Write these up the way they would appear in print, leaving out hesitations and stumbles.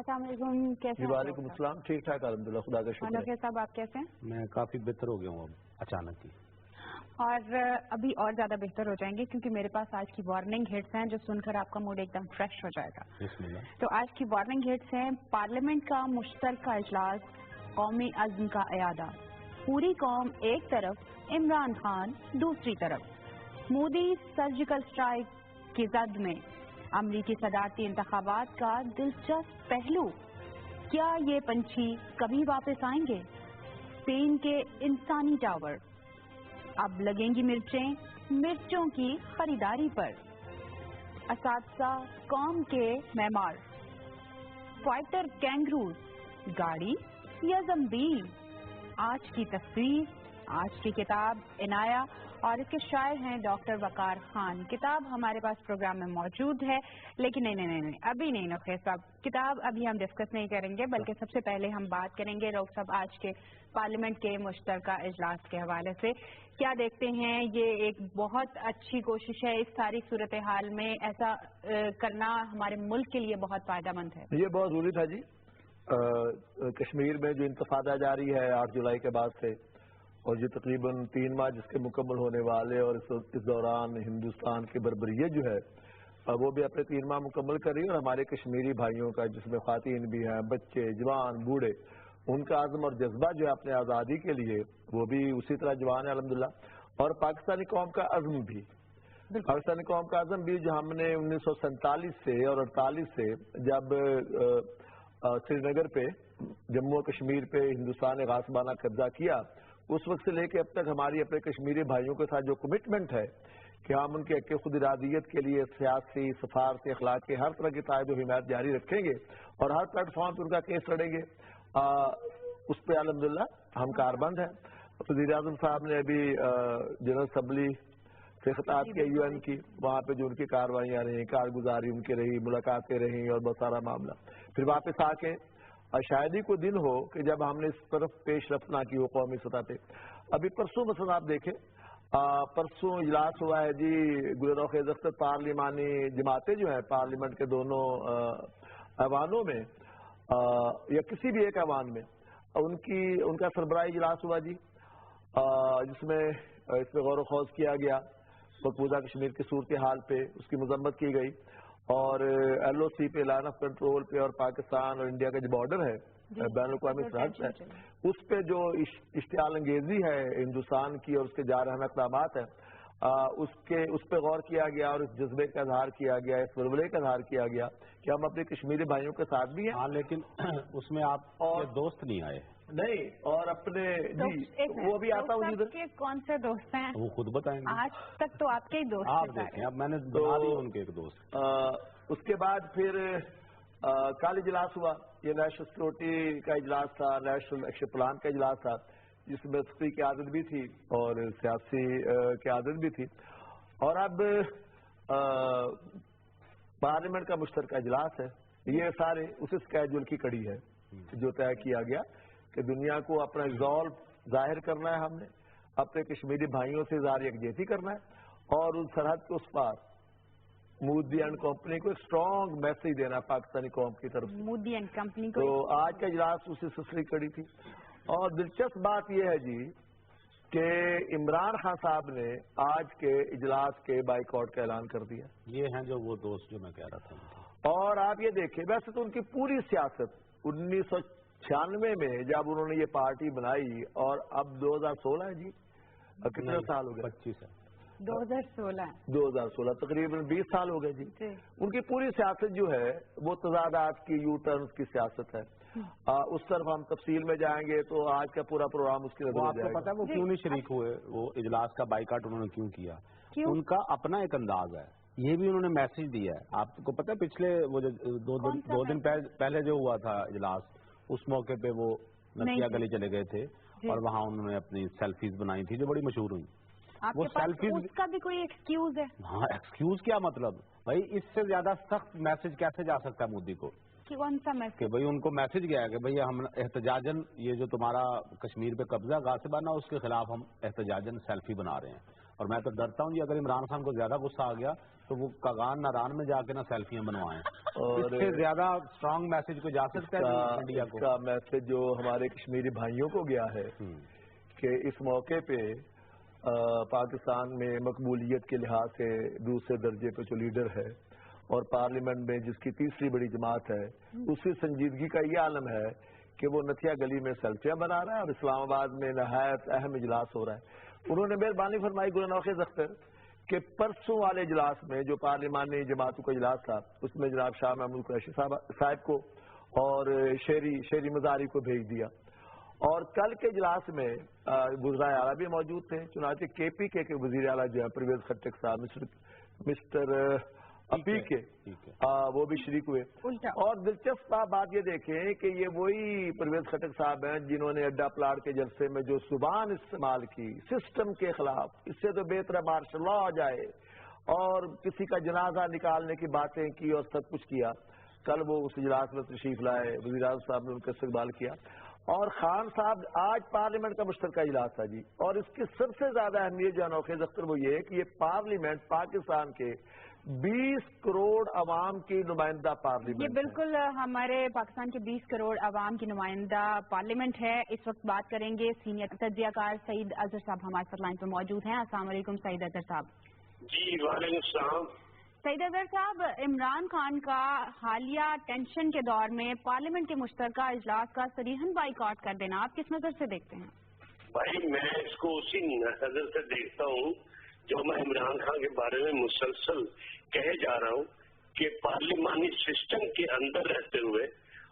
السلام علیکم، کیسے ہیں؟ وعلیکم السلام، ٹھیک ٹھاک الحمدللہ، خدا کا شکر ہے۔ صاحب آپ کیسے ہیں؟ میں کافی بہتر ہو گیا ہوں اب اچانک ہی، اور ابھی اور زیادہ بہتر ہو جائیں گے کیونکہ میرے پاس آج کی وارننگ ہٹس ہیں جو سن کر آپ کا موڈ ایک دم فریش ہو جائے گا۔ بسم اللہ۔ تو آج کی وارننگ ہٹس ہیں: پارلیمنٹ کا مشترکہ اجلاس، قومی عزم کا اعادہ، پوری قوم ایک طرف، عمران خان دوسری طرف، مودی سرجیکل اسٹرائیک کی زد میں، امریکی صدارتی انتخابات کا دلچسپ پہلو، کیا یہ پنچھی کبھی واپس آئیں گے، اسپین کے انسانی ٹاور، اب لگیں گی مرچوں کی خریداری پر، اساتذہ قوم کے معمار، فائٹر کینگروز، گاڑی یا زمبیل، آج کی تصویر، آج کی کتاب عنایا، اور اس کے شاعر ہیں ڈاکٹر وقار خان۔ کتاب ہمارے پاس پروگرام میں موجود ہے، لیکن نہیں ابھی نہیں نقیب صاحب، کتاب ابھی ہم ڈسکس نہیں کریں گے، بلکہ سب سے پہلے ہم بات کریں گے ڈاکٹر صاحب آج کے پارلیمنٹ کے مشترکہ اجلاس کے حوالے سے۔ کیا دیکھتے ہیں، یہ ایک بہت اچھی کوشش ہے، اس ساری صورتحال میں ایسا کرنا ہمارے ملک کے لیے بہت فائدہ مند ہے؟ یہ بہت ضروری تھا جی۔ کشمیر میں جو انتفاضہ جاری ہے 8 جولائی کے بعد سے، اور یہ تقریباً 3 ماہ جس کے مکمل ہونے والے، اور اس دوران ہندوستان کی بربریت جو ہے وہ بھی اپنے 3 ماہ مکمل کر رہی ہے، اور ہمارے کشمیری بھائیوں کا جس میں خواتین بھی ہیں، بچے، جوان، بوڑھے، ان کا عزم اور جذبہ جو ہے اپنے آزادی کے لیے وہ بھی اسی طرح جوان ہے الحمدللہ، اور پاکستانی قوم کا عزم بھی، پاکستانی قوم کا عزم بھی، جو ہم نے 1947 سے اور 48 سے جب سری نگر پہ، جموں و کشمیر پہ ہندوستان نے غاصبانہ قبضہ کیا، اس وقت سے لے کے اب تک ہماری اپنے کشمیری بھائیوں کے ساتھ جو کمٹمنٹ ہے کہ ہم ان کے خود ارادیت کے لیے سیاسی، سفارتی، اخلاق کے ہر طرح کی تائید و حمایت جاری رکھیں گے، اور ہر پلیٹ فارم پہ ان کا کیس لڑیں گے، اس پہ الحمدللہ ہم کاربند ہیں۔ وزیر اعظم صاحب نے ابھی جنرل اسمبلی سے خطاب کیا UN کی، وہاں پہ جو ان کی کاروائیاں رہیں، کارگزاری ان کی رہی، ملاقاتیں رہیں، اور بہت سارا معاملہ، پھر واپس آ کے شاید ہی کوئی دن ہو کہ جب ہم نے اس طرف پیش رفت نہ کی ہو قومی سطح پہ۔ ابھی پرسوں مثلا آپ دیکھیں، پرسوں اجلاس ہوا ہے جی، گلر و خیز اختر پارلیمانی جماعتیں جو ہیں پارلیمنٹ کے دونوں ایوانوں میں، یا کسی بھی ایک ایوان میں، ان کا سربراہی اجلاس ہوا جی، جس میں اس پہ غور و خوض کیا گیا، مقبوضہ کشمیر کی صورتحال پہ اس کی مذمت کی گئی، اور LOC پہ، لائن آف کنٹرول پہ، اور پاکستان اور انڈیا کا جو بارڈر ہے، بین الاقوامی سرحد ہے، اس پہ جو اشتعال انگیزی ہے ہندوستان کی اور اس کے جارحانہ اقدامات ہیں، اس پہ غور کیا گیا، اور اس جذبے کا اظہار کیا گیا، اس ولولے کا اظہار کیا گیا کہ ہم اپنے کشمیری بھائیوں کے ساتھ بھی ہیں۔ ہاں، لیکن اس میں آپ دوست نہیں آئے نہیں، اور اپنے جی وہ بھی آتا ہوں ادھر۔ کون سے دوست ہیں وہ خود بتائیں گے، آج تک تو آپ کے ہی دوست آپ دیکھیں، اب میں نے بنا لی ان کے ایک دوست۔ اس کے بعد پھر کل اجلاس ہوا، یہ نیشنل سیکورٹی کا اجلاس تھا، نیشنل ایکشن پلان کا اجلاس تھا، جس میں صفی قیادت بھی تھی اور سیاسی قیادت بھی تھی، اور اب پارلیمنٹ کا مشترکہ اجلاس ہے۔ یہ سارے اسی اسکیجول کی کڑی ہے جو طے کیا گیا کہ دنیا کو اپنا ریزالو ظاہر کرنا ہے، ہم نے اپنے کشمیری بھائیوں سے اظہار یکجہتی کرنا ہے، اور اس سرحد کے اس پار مودی اینڈ کمپنی کو ایک اسٹرانگ میسج دینا پاکستانی قوم کی طرف سے۔ مودی اینڈ کمپنی کو تو آج کا اجلاس اسی سلسلے کی کڑی تھی، اور دلچسپ بات یہ ہے جی کہ عمران خان صاحب نے آج کے اجلاس کے بائیکاٹ کا اعلان کر دیا۔ یہ ہیں جو وہ دوست جو میں کہہ رہا تھا، اور آپ یہ دیکھیں، ویسے تو ان کی پوری سیاست 1996 میں جب انہوں نے یہ پارٹی بنائی، اور اب 2016 ہے جی، کتنے سال ہو گئے؟ 25 ہے، 2016 تقریباً 20 سال ہو گئے جی۔ ان کی پوری سیاست جو ہے وہ تضادات کی، یو ٹرنز کی سیاست ہے۔ اس طرف ہم تفصیل میں جائیں گے تو آج کا پورا پروگرام اس کی نظر آپ کو پتا ہے وہ کیوں نہیں شریک ہوئے، وہ اجلاس کا بائیکاٹ انہوں نے کیوں کیا؟ ان کا اپنا ایک انداز ہے، یہ بھی انہوں نے میسج دیا ہے۔ آپ کو پتا ہے پچھلے وہ دو دن پہلے جو ہوا تھا اجلاس، اس موقع پہ وہ نتیا گلی چلے گئے تھے، اور وہاں انہوں نے اپنی سیلفیز بنائی تھی جو بڑی مشہور ہوئی۔ وہ سیلفیز، اس کا بھی کوئی ایکسکیوز ہے؟ ہاں، ایکسکیوز کیا مطلب بھائی، اس سے زیادہ سخت میسج کیسے جا سکتا ہے مودی کو؟ کون سا میسج؟ کہ بھائی ان کو میسج گیا ہے کہ بھائی ہم احتجاجن یہ جو تمہارا کشمیر پہ قبضہ غاصبانہ، اس کے خلاف ہم احتجاجن سیلفی بنا رہے ہیں۔ اور میں تو ڈرتا ہوں جی، اگر عمران خان کو زیادہ غصہ آ گیا تو وہ کاغان ناران میں جا کے نہ سیلفیاں بنوائیں. اور اس سے زیادہ اسٹرانگ میسج کو جا سکتا ہے انڈیا کو. اس کا میسج جو ہمارے کشمیری بھائیوں کو گیا ہے کہ اس موقع پہ پاکستان میں مقبولیت کے لحاظ سے دوسرے درجے پہ جو لیڈر ہے اور پارلیمنٹ میں جس کی تیسری بڑی جماعت ہے اس کی سنجیدگی کا یہ عالم ہے کہ وہ نتھیا گلی میں سیلفیاں بنا رہا ہے اور اسلام آباد میں نہایت اہم اجلاس ہو رہا ہے. انہوں نے مہربانی فرمائی گل نوخیز اختر کہ پرسوں والے اجلاس میں جو پارلیمانی جماعتوں کا اجلاس تھا اس میں جناب شاہ محمود قریشی صاحب کو اور شیری مزاری کو بھیج دیا. اور کل کے اجلاس میں وزرائے اعلیٰ بھی موجود تھے. چنانچہ کے پی کے وزیر اعلیٰ جو ہے پرویز خٹک صاحب مسٹر اپیکے وہ بھی شریک ہوئے. اور دلچسپ بات یہ دیکھیں کہ یہ وہی پرویز خٹک صاحب ہیں جنہوں نے اڈا پلاٹ کے جلسے میں جو زبان استعمال کی سسٹم کے خلاف, اس سے تو بہتر مارشل لا ہو جائے, اور کسی کا جنازہ نکالنے کی باتیں کی اور سب کچھ کیا. کل وہ اس اجلاس میں تشریف لائے, وزیر اعظم صاحب نے ان کا استقبال کیا. اور خان صاحب آج پارلیمنٹ کا مشترکہ اجلاس تھا جی, اور اس کی سب سے زیادہ اہمیت جو نوخیز اختر وہ یہ ہے کہ یہ پارلیمنٹ پاکستان کے 20 کروڑ عوام کی نمائندہ پارلیمنٹ. یہ بالکل ہمارے پاکستان کے 20 کروڑ عوام کی نمائندہ پارلیمنٹ ہے. اس وقت بات کریں گے سینئر تجزیہ کار سعید اظہر صاحب ہمارے ساتھ لائن پہ موجود ہیں. السلام علیکم سعید اظہر صاحب. جی وعلیکم السلام. سعید اظہر صاحب, عمران خان کا حالیہ ٹینشن کے دور میں پارلیمنٹ کے مشترکہ اجلاس کا صریحاً بائیکاٹ کر دینا آپ کس نظر سے دیکھتے ہیں؟ بھائی میں اس کو اسی نظر سے دیکھتا ہوں جو میں عمران خان کے بارے میں مسلسل کہے جا رہا ہوں کہ پارلیمانی سسٹم کے اندر رہتے ہوئے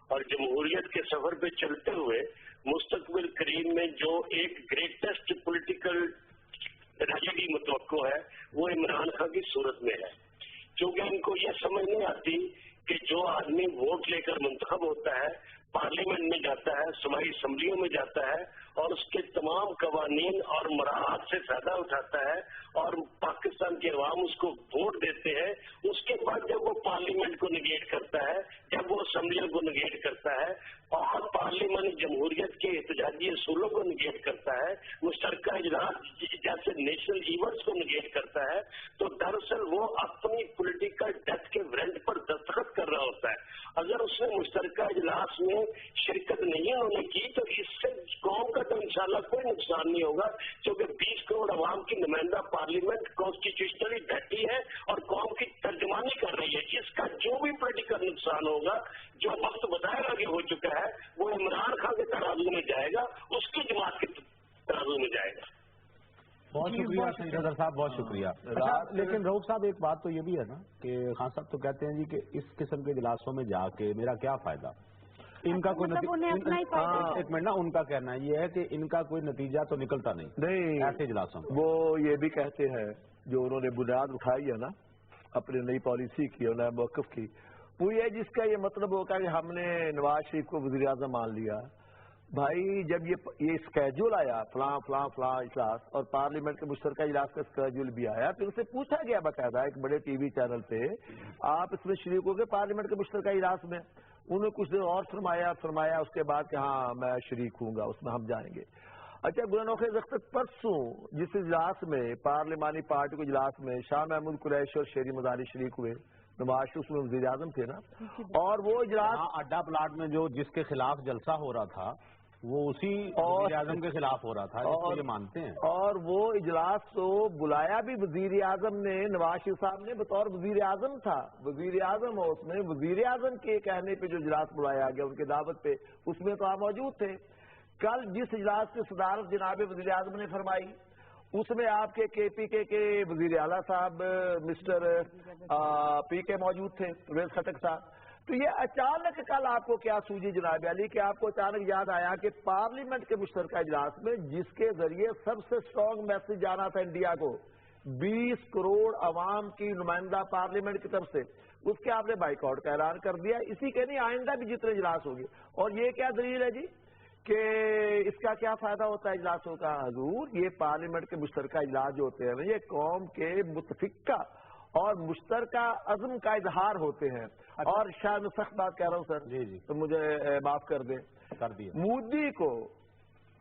اور جمہوریت کے سفر پہ چلتے ہوئے مستقبل قریب میں جو ایک گریٹسٹ پولیٹیکل ٹریجڈی متوقع ہے وہ عمران خان کی صورت میں ہے. کیونکہ ان کو یہ سمجھ نہیں آتی کہ جو آدمی ووٹ لے کر منتخب ہوتا ہے, پارلیمنٹ میں جاتا ہے, صوبائی اسمبلیوں میں جاتا ہے اور اس کے تمام قوانین اور مراحت سے فائدہ اٹھاتا ہے اور پاکستان کے عوام اس کو ووٹ دیتے ہیں, اس کے بعد جب وہ پارلیمنٹ کو نگیٹ کرتا ہے, جب وہ اسمبلیوں کو نگیٹ کرتا ہے اور پارلیمانی جمہوریت کے احتجاجی اصولوں کو نگیٹ کرتا ہے, مشترکہ اجلاس جیسے نیشنل ایونٹس کو نگیٹ کرتا ہے, تو دراصل وہ اپنی پولیٹیکل ڈیتھ کے وارنٹ پر دستخط کر رہا ہوتا ہے. اگر اس نے مشترکہ اجلاس میں شرکت نہیں انہوں نے کی تو اس سے قوم کا تو انشاءاللہ کوئی نقصان نہیں ہوگا, کیونکہ 20 کروڑ عوام کی نمائندہ پارلیمنٹ کانسٹیٹیوشنلی بیٹھی ہے اور قوم کی ترجمانی کر رہی ہے. اس کا جو بھی پولیٹیکل نقصان ہوگا جو وقت بتایا آگے ہو چکا ہے وہ عمران خان کے ترازو میں جائے گا, اس کی جماعت کے ترازو میں جائے گا. بہت شکریہ سعید اظہر صاحب, بہت شکریہ. لیکن رؤف صاحب ایک بات تو یہ بھی ہے نا کہ خان صاحب تو کہتے ہیں جی کہ اس قسم کے اجلاسوں میں جا کے میرا کیا فائدہ, ان کا کوئی ایک منٹ نا, ان کا کہنا یہ ہے کہ ان کا کوئی نتیجہ تو نکلتا نہیں ایسے اجلاسوں میں. وہ یہ بھی کہتے ہیں جو انہوں نے بنیاد اٹھائی ہے نا اپنی نئی پالیسی کی اور نئے موقف کی, وہ یہ جس کا یہ مطلب ہوگا کہ ہم نے نواز شریف کو وزیر اعظم مان لیا. بھائی جب یہ اسکیجول آیا فلاں فلاں فلاں اجلاس اور پارلیمنٹ کے مشترکہ اجلاس کا اسکیجول بھی آیا, پھر اسے پوچھا گیا باقاعدہ ایک بڑے ٹی وی چینل پہ آپ اس میں شریک ہو گئے پارلیمنٹ کے مشترکہ اجلاس میں, انہوں نے کچھ دیر اور فرمایا اس کے بعد کہ ہاں میں شریک ہوں گا, اس میں ہم جائیں گے. اچھا گلنوخیز اختر پرسوں جس اجلاس میں پارلیمانی پارٹی کے اجلاس میں شاہ محمود قریشی اور شیری مزاری شریک ہوئے, نواز شریف میں وزیر اعظم تھے نا, اور وہ اجلاس اڈا پلاٹ میں جو جس کے خلاف جلسہ ہو رہا تھا وہ اسی وزیر اعظم کے خلاف ہو رہا تھا, جس کو یہ مانتے ہیں. اور وہ اجلاس تو بلایا بھی وزیر اعظم نے, نواز شریف صاحب نے بطور وزیر اعظم تھا, وزیر اعظم ہو اس میں وزیر اعظم کے کہنے پہ جو اجلاس بلایا گیا ان کی دعوت پہ, اس میں تو آپ موجود تھے. کل جس اجلاس کی صدارت جناب وزیر اعظم نے فرمائی اس میں آپ کے پی کے وزیر اعلیٰ صاحب مسٹر پی کے موجود تھے, پرویز خٹک صاحب. تو یہ اچانک کل آپ کو کیا سوجی جناب علی کہ آپ کو اچانک یاد آیا کہ پارلیمنٹ کے مشترکہ اجلاس میں جس کے ذریعے سب سے اسٹرانگ میسج جانا تھا انڈیا کو 20 کروڑ عوام کی نمائندہ پارلیمنٹ کی طرف سے, اس کے آپ نے بائیکاٹ کا اعلان کر دیا. اسی کے نہیں آئندہ بھی جتنے اجلاس ہوگی. اور یہ کیا دلیل ہے جی کہ اس کا کیا فائدہ ہوتا ہے اجلاسوں کا؟ حضور یہ پارلیمنٹ کے مشترکہ اجلاس جو ہوتے ہیں یہ قوم کے متفقہ اور مشترکہ عزم کا اظہار ہوتے ہیں. اور شاید میں سخت بات کہہ رہا ہوں سر, جی تو مجھے معاف کر دیں, کر دیا. مودی کو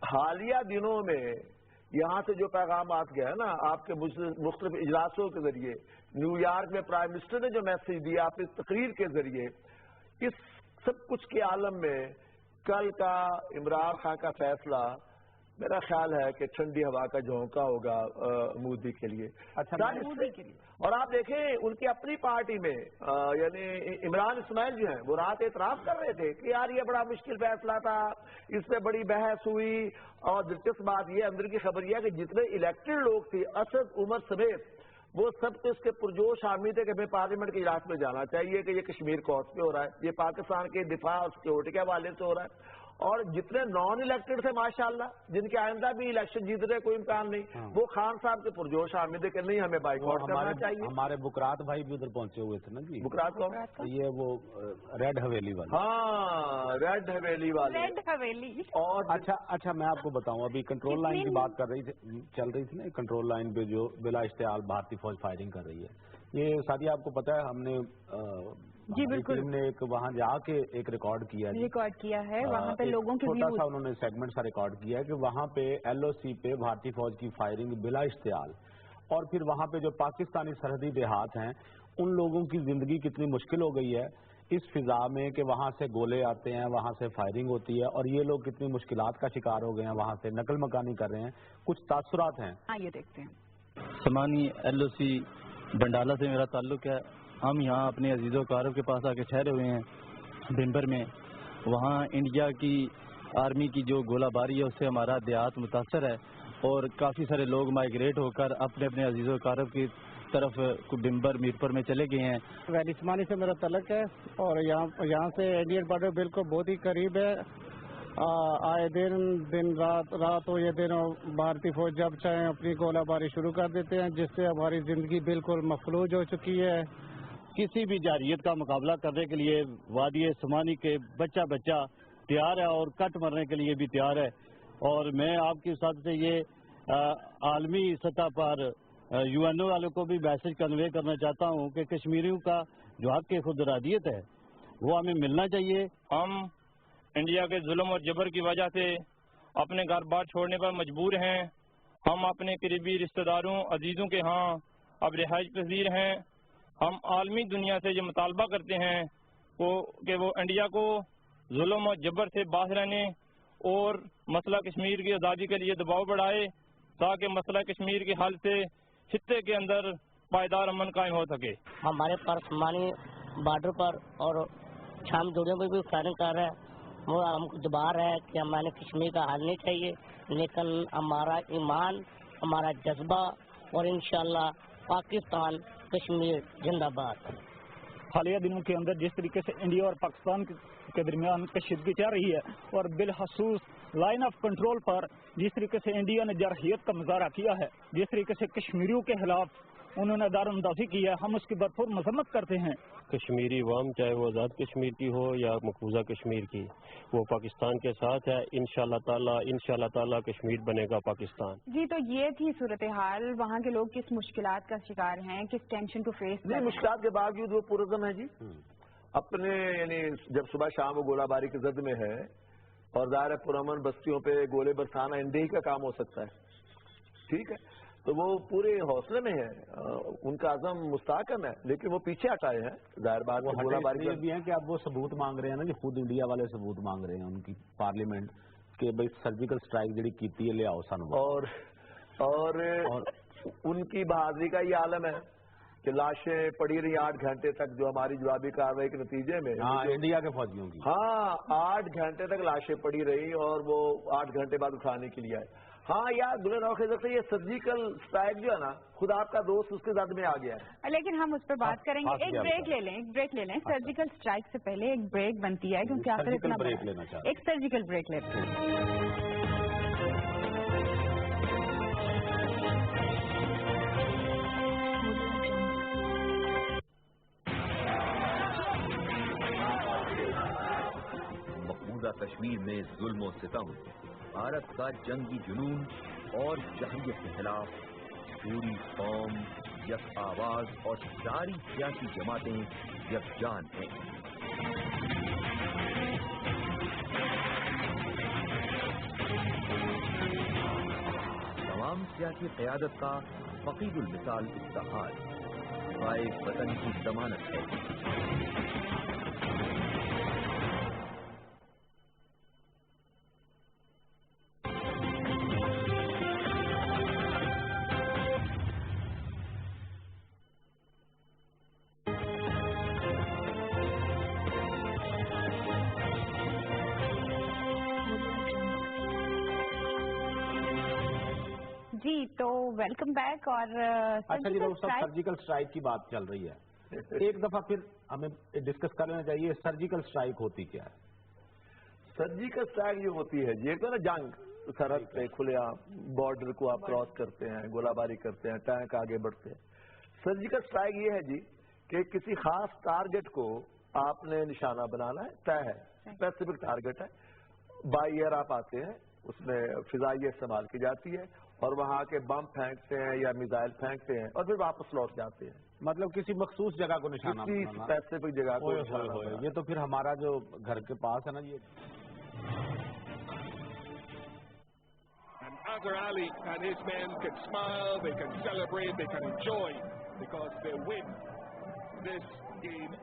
حالیہ دنوں میں یہاں سے جو پیغامات گئے ہیں نا آپ کے مختلف اجلاسوں کے ذریعے، نیو یارک میں پرائم منسٹر نے جو میسج دیا آپ اس تقریر کے ذریعے، اس سب کچھ کے عالم میں کل کا عمران خان کا فیصلہ میرا خیال ہے کہ ٹھنڈی ہوا کا جھونکا ہوگا مودی کے لیے. اور آپ دیکھیں ان کی اپنی پارٹی میں یعنی عمران اسماعیل جو ہیں وہ رات اعتراف کر رہے تھے کہ یار یہ بڑا مشکل فیصلہ تھا، اس پہ بڑی بحث ہوئی. اور دلچسپ بات یہ اندر کی خبر یہ ہے کہ جتنے الیکٹڈ لوگ تھے اسد عمر سمیت وہ سب تو اس کے پرجوش حامی تھے کہ ہمیں پارلیمنٹ کے اجلاس میں جانا چاہیے کہ یہ کشمیر کوس پہ ہو رہا ہے، یہ پاکستان کے دفاع اور سیکورٹی کے حوالے سے ہو رہا ہے. اور جتنے نان الیکٹڈ تھے ماشاءاللہ جن کے آئندہ بھی الیکشن جیتنے کوئی امکان نہیں، وہ خان صاحب کے پرجوش حامی تھے کہ نہیں ہمیں بائیکاٹ کرنا چاہیے. ہمارے بکرات بھائی بھی ادھر پہنچے ہوئے تھے نا جی. بکرات کون؟ یہ وہ ریڈ حویلی والے. ہاں ریڈ حویلی والے. ریڈ حویلی. اور اچھا میں آپ کو بتاؤں ابھی کنٹرول لائن کی بات کر رہی تھی، چل رہی تھی نا کنٹرول لائن پہ جو بلا اشتعال بھارتی فوج فائرنگ کر رہی ہے. یہ ساتھی آپ کو پتا ہے ہم نے جی بالکل نے ایک وہاں جا کے ایک ریکارڈ کیا ہے وہاں پہ لوگوں کے چھوٹا سا انہوں نے سیگمنٹ سا ریکارڈ کیا ہے کہ وہاں پہ ایل او سی پہ بھارتی فوج کی فائرنگ بلا اشتعال، اور پھر وہاں پہ جو پاکستانی سرحدی دیہات ہیں ان لوگوں کی زندگی کتنی مشکل ہو گئی ہے اس فضا میں کہ وہاں سے گولے آتے ہیں، وہاں سے فائرنگ ہوتی ہے، اور یہ لوگ کتنی مشکلات کا شکار ہو گئے ہیں، وہاں سے نقل مکانی کر رہے ہیں. کچھ تاثرات ہیں. یہ دیکھتے ہیں. سمانی ایل او سی ڈنڈالا سے میرا تعلق ہے. ہم یہاں اپنے عزیز و اقارب کے پاس آ کے ٹھہرے ہوئے ہیں بھنبر میں. وہاں انڈیا کی آرمی کی جو گولہ باری ہے اس سے ہمارا دیہات متاثر ہے، اور کافی سارے لوگ مائیگریٹ ہو کر اپنے اپنے عزیز و اقارب کی طرف ڈمبر میرپور میں چلے گئے ہیں. ویلی سمانی سے میرا تعلق ہے اور یہاں سے انڈین بارڈر بالکل بہت ہی قریب ہے. آئے دن رات ہو یا دن بھارتی فوج جب چاہیں اپنی گولہ باری شروع کر دیتے ہیں، جس سے ہماری زندگی بالکل مفلوج ہو چکی ہے. کسی بھی جارحیت کا مقابلہ کرنے کے لیے وادی سمانی کے بچہ تیار ہے اور کٹ مرنے کے لیے بھی تیار ہے. اور میں آپ کے ساتھ سے یہ عالمی سطح پر یو این او والوں کو بھی میسج کنوے کرنا چاہتا ہوں کہ کشمیریوں کا جو حق خود ارادیت ہے وہ ہمیں ملنا چاہیے. ہم انڈیا کے ظلم اور جبر کی وجہ سے اپنے گھر بار چھوڑنے پر مجبور ہیں. ہم اپنے قریبی رشتہ داروں عزیزوں کے ہاں اب رہائش پذیر ہیں. ہم عالمی دنیا سے یہ مطالبہ کرتے ہیں کہ وہ انڈیا کو ظلم اور جبر سے باز رہنے اور مسئلہ کشمیر کی آزادی کے لیے دباؤ بڑھائے تاکہ مسئلہ کشمیر کے حل سے خطے کے اندر پائیدار امن قائم ہو سکے. ہمارے پاس سمانی بارڈر پر اور شام جوڑیوں پر بھی فائرنگ کر رہا ہے. وہ ہم کو دبا رہا ہے کہ ہمارے کشمیر کا حل نہیں چاہیے، لیکن ہمارا ایمان، ہمارا جذبہ اور انشاءاللہ پاکستان کشمیر زندہ باد. حالیہ دنوں کے اندر جس طریقے سے انڈیا اور پاکستان کے درمیان کشیدگی چل رہی ہے اور بالخصوص لائن آف کنٹرول پر جس طریقے سے انڈیا نے جارحیت کا مظاہرہ کیا ہے، جس طریقے سے کشمیریوں کے خلاف انہوں نے دار اندازی کی ہے، ہم اس کی بھرپور مذمت کرتے ہیں. کشمیری عوام چاہے وہ آزاد کشمیر کی ہو یا مقبوضہ کشمیر کی، وہ پاکستان کے ساتھ ہے. انشاءاللہ تعالی کشمیر بنے گا پاکستان. جی تو یہ تھی صورتحال. وہاں کے لوگ کس مشکلات کا شکار ہیں، کس ٹینشن کو فیس کر رہے ہیں. مشکلات کے باوجود وہ پرعزم ہے جی. اپنے یعنی جب صبح شام وہ گولہ باری کی زد میں ہے اور ظاہر پرامن بستیوں پہ گولے برسانا انڈیا کا کام ہو سکتا ہے، ٹھیک ہے، تو وہ پورے حوصلے میں ہے، ان کا عزم مستحکم ہے، لیکن وہ پیچھے ہٹائے ہیں. ظاہر بات گولہ باری بھی ہے کہ اب وہ ثبوت مانگ رہے ہیں نا، جو خود انڈیا والے ثبوت مانگ رہے ہیں ان کی پارلیمنٹ کہ بھائی سرجیکل اسٹرائک جڑی کیتی ہے لے آؤ سانو. اور ان کی بہادری کا یہ عالم ہے کہ لاشیں پڑی رہی 8 گھنٹے تک، جو ہماری جوابی کارروائی کے نتیجے میں انڈیا کے فوجیوں کی 8 گھنٹے تک لاشیں پڑی رہی اور وہ 8 گھنٹے بعد اٹھانے کے لیے آئے. یار دلہن اور خیزر سے یہ سرجیکل اسٹرائک جو ہے نا، خدا آپ کا دوست اس کے زد میں آ گیا ہے. لیکن ہم اس پہ بات کریں گے. ایک بریک لے لیں. سرجیکل اسٹرائک سے پہلے ایک بریک بنتی ہے کیونکہ آخر اتنا ایک سرجیکل بریک لیتے ہیں. کشمیر میں ظلم و ستم، بھارت کا جنگی جنون اور جہریت کے خلاف پوری قوم یک آواز اور ساری سیاسی جماعتیں یکجان ہیں. تمام سیاسی قیادت کا فقید المثال استحال خائف وطن کی ضمانت ہے. جی تو ویلکم بیک. اور اچھا جی ڈاکٹر صاحب سرجیکل اسٹرائک کی بات چل رہی ہے, ایک دفعہ پھر ہمیں ڈسکس کر لینا چاہیے سرجیکل اسٹرائک ہوتی کیا ہے. سرجیکل اسٹرائک جو ہوتی ہے یہ تو نا جنگ, سرحد پہ کھلے بارڈر کو آپ کراس کرتے ہیں, گولہ باری کرتے ہیں, ٹینک آگے بڑھتے ہیں. سرجیکل اسٹرائک یہ ہے جی کہ کسی خاص ٹارگٹ کو آپ نے نشانہ بنانا ہے, طے ہے, اسپیسیفک ٹارگٹ ہے, بائی ایئر آپ آتے ہیں, اس میں فضائیہ استعمال کی جاتی ہے اور وہاں کے بم پھینکتے ہیں یا میزائل پھینکتے ہیں اور پھر واپس لوٹ جاتے ہیں. مطلب کسی مخصوص جگہ کو نشانہ کسی اسپیسیفک جگہ کو نشانہ بنانا. یہ تو پھر ہمارا جو گھر کے پاس ہے نا یہ Azhar Ali and his men can smile, they can celebrate, they can enjoy because they win this game.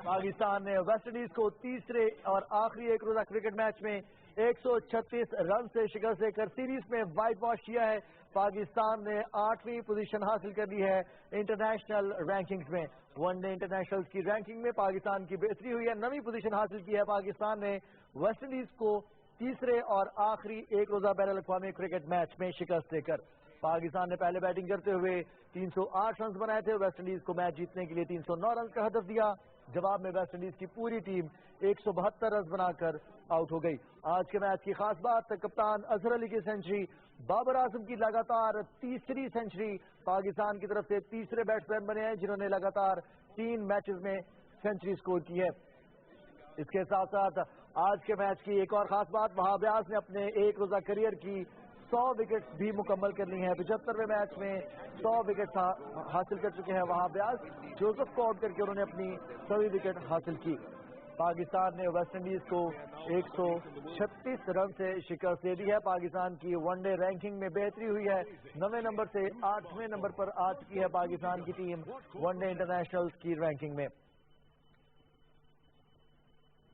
Pakistan نے ویسٹ انڈیز کو تیسرے اور آخری ایک روزہ کرکٹ میچ میں 136 رن سے شکست دے کر سیریز میں وائٹ واش کیا ہے. پاکستان نے 8ویں پوزیشن حاصل کر لی ہے انٹرنیشنل رینکنگز میں. ون ڈے انٹرنیشنل کی رینکنگ میں پاکستان کی بہتری ہوئی ہے, 9ویں پوزیشن حاصل کی ہے. پاکستان نے ویسٹ انڈیز کو تیسرے اور آخری ایک روزہ بین الاقوامی کرکٹ میچ میں شکست دے کر. پاکستان نے پہلے بیٹنگ کرتے ہوئے 308 رنز بنائے تھے. ویسٹ انڈیز کو میچ جیتنے کے لیے 309 رنز کا ہدف دیا. جواب میں ویسٹ انڈیز کی پوری ٹیم 172 رنز بنا کر آؤٹ ہو گئی. آج کے میچ کی خاص بات کپتان اظہر علی کی سینچری, بابر اعظم کی لگاتار تیسری سینچری. پاکستان کی طرف سے تیسرے بیٹسمین بنے ہیں جنہوں نے لگاتار 3 میچز میں سینچری سکور کی ہے. اس کے ساتھ ساتھ آج کے میچ کی ایک اور خاص بات, وہاب ریاض نے اپنے ایک روزہ کریئر کی 100 وکٹس بھی مکمل کر لی ہیں. 75ویں میچ میں 100 وکٹس حاصل کر چکے ہیں وہاب ریاض. جوزف کو آؤٹ کر کے انہوں نے اپنی 100ویں وکٹ حاصل کی. پاکستان نے ویسٹ انڈیز کو 136 رن سے شکست دے دی ہے. پاکستان کی ون ڈے رینکنگ میں بہتری ہوئی ہے, 9ویں نمبر سے 8ویں نمبر پر آ چکی ہے پاکستان کی ٹیم ون ڈے انٹرنیشنل کی رینکنگ میں.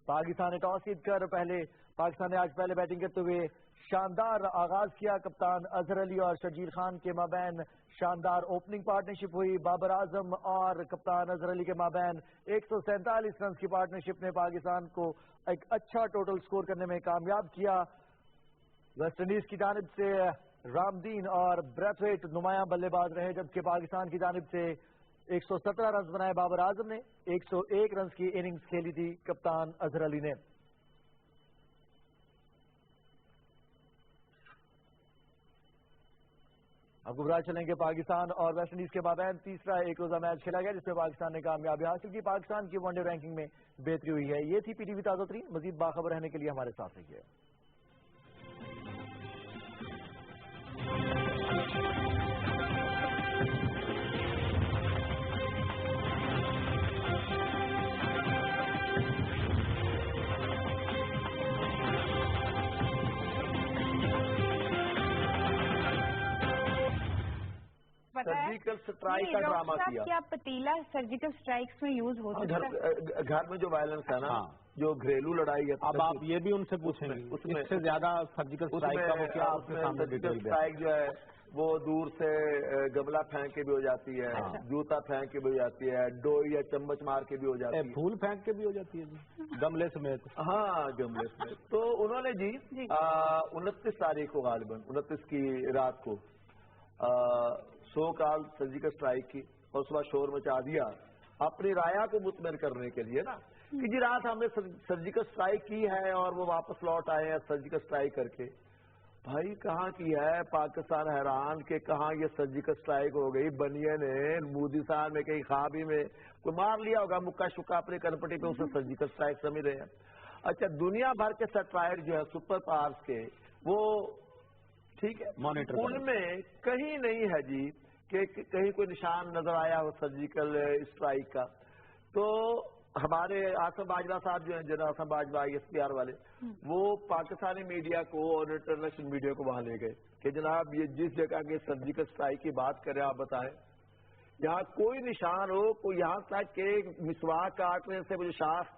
پاکستان نے ٹاس جیت کر پاکستان نے آج پہلے بیٹنگ کرتے ہوئے شاندار آغاز کیا. کپتان اظہر علی اور شرجیل خان کے مابین شاندار اوپننگ پارٹنرشپ ہوئی. بابر اعظم اور کپتان اظہر علی کے مابین 147 رنز کی پارٹنرشپ نے پاکستان کو ایک اچھا ٹوٹل سکور کرنے میں کامیاب کیا. ویسٹ انڈیز کی جانب سے رام دین اور بریتھویٹ نمایاں بلے باز رہے, جبکہ پاکستان کی جانب سے 117 رنز بنائے بابر اعظم نے. 101 رنز کی اننگز کھیلی تھی کپتان اظہر علی نے. آپ کو بتا چلیں کہ پاکستان اور ویسٹ انڈیز کے مابین تیسرا ایک روزہ میچ کھیلا گیا جس میں پاکستان نے کامیابی حاصل کی. پاکستان کی ون ڈے رینکنگ میں بہتری ہوئی ہے. یہ تھی پی ٹی وی تازہ ترین. مزید باخبر رہنے کے لیے ہمارے ساتھ رہیے. سرجیکل اسٹرائک کا ڈرامہ کیا. کیا پتیلا سرجیکل اسٹرائکس میں یوز ہو سکتا ہے؟ گھر میں جو وائلنس ہے نا, جو گھریلو لڑائی ہے, اب آپ یہ بھی ان سے پوچھیں گے اس سے زیادہ سرجیکل اسٹرائک کا وہ کیا آپ کے سامنے ڈیٹیل اسٹرائک جو ہے وہ دور سے گملہ پھینک کے بھی ہو جاتی ہے, جوتا پھینک کے بھی ہو جاتی ہے, ڈوئی یا چمچ مار کے بھی ہو جاتی ہے, پھول پھینک کے بھی ہو جاتی ہے گملے سمیت. ہاں گملے سمیت. تو انہوں نے جی 29 تاریخ کو غالباً 29 کی رات کو سو کال سرجیکل اسٹرائک کی اور اس بعد شور مچا دیا اپنی رایا کو مطمئن کرنے کے لیے نا کہ جی رات ہم نے سرجیکل اسٹرائک کی ہے اور وہ واپس لوٹ آئے ہیں سرجیکل اسٹرائک کر کے. بھائی کہاں کی ہے پاکستان حیران کہ کہاں یہ سرجیکل اسٹرائک ہو گئی. بنیے نے مودی صاحب نے کہیں خوابی میں کوئی مار لیا ہوگا مکہ شکا اپنے کنپٹی پہ اسے سرجیکل اسٹرائک سمجھ رہے ہیں. اچھا دنیا بھر کے سیٹلائٹ جو ہے سپر پاورز کے وہ ٹھیک ہے ان میں کہیں نہیں ہے جی کہ کہیں کوئی نشان نظر آیا ہو سرجیکل اسٹرائک کا. تو ہمارے آصف باجوہ صاحب جو ہیں جناب آصف باجوہ SPR والے وہ پاکستانی میڈیا کو اور انٹرنیشنل میڈیا کو وہاں لے گئے کہ جناب یہ جس جگہ کے سرجیکل اسٹرائک کی بات کریں آپ بتائیں یہاں کوئی نشان ہو کوئی یہاں تک کہ مسواک کاٹنے سے مجھے شاخ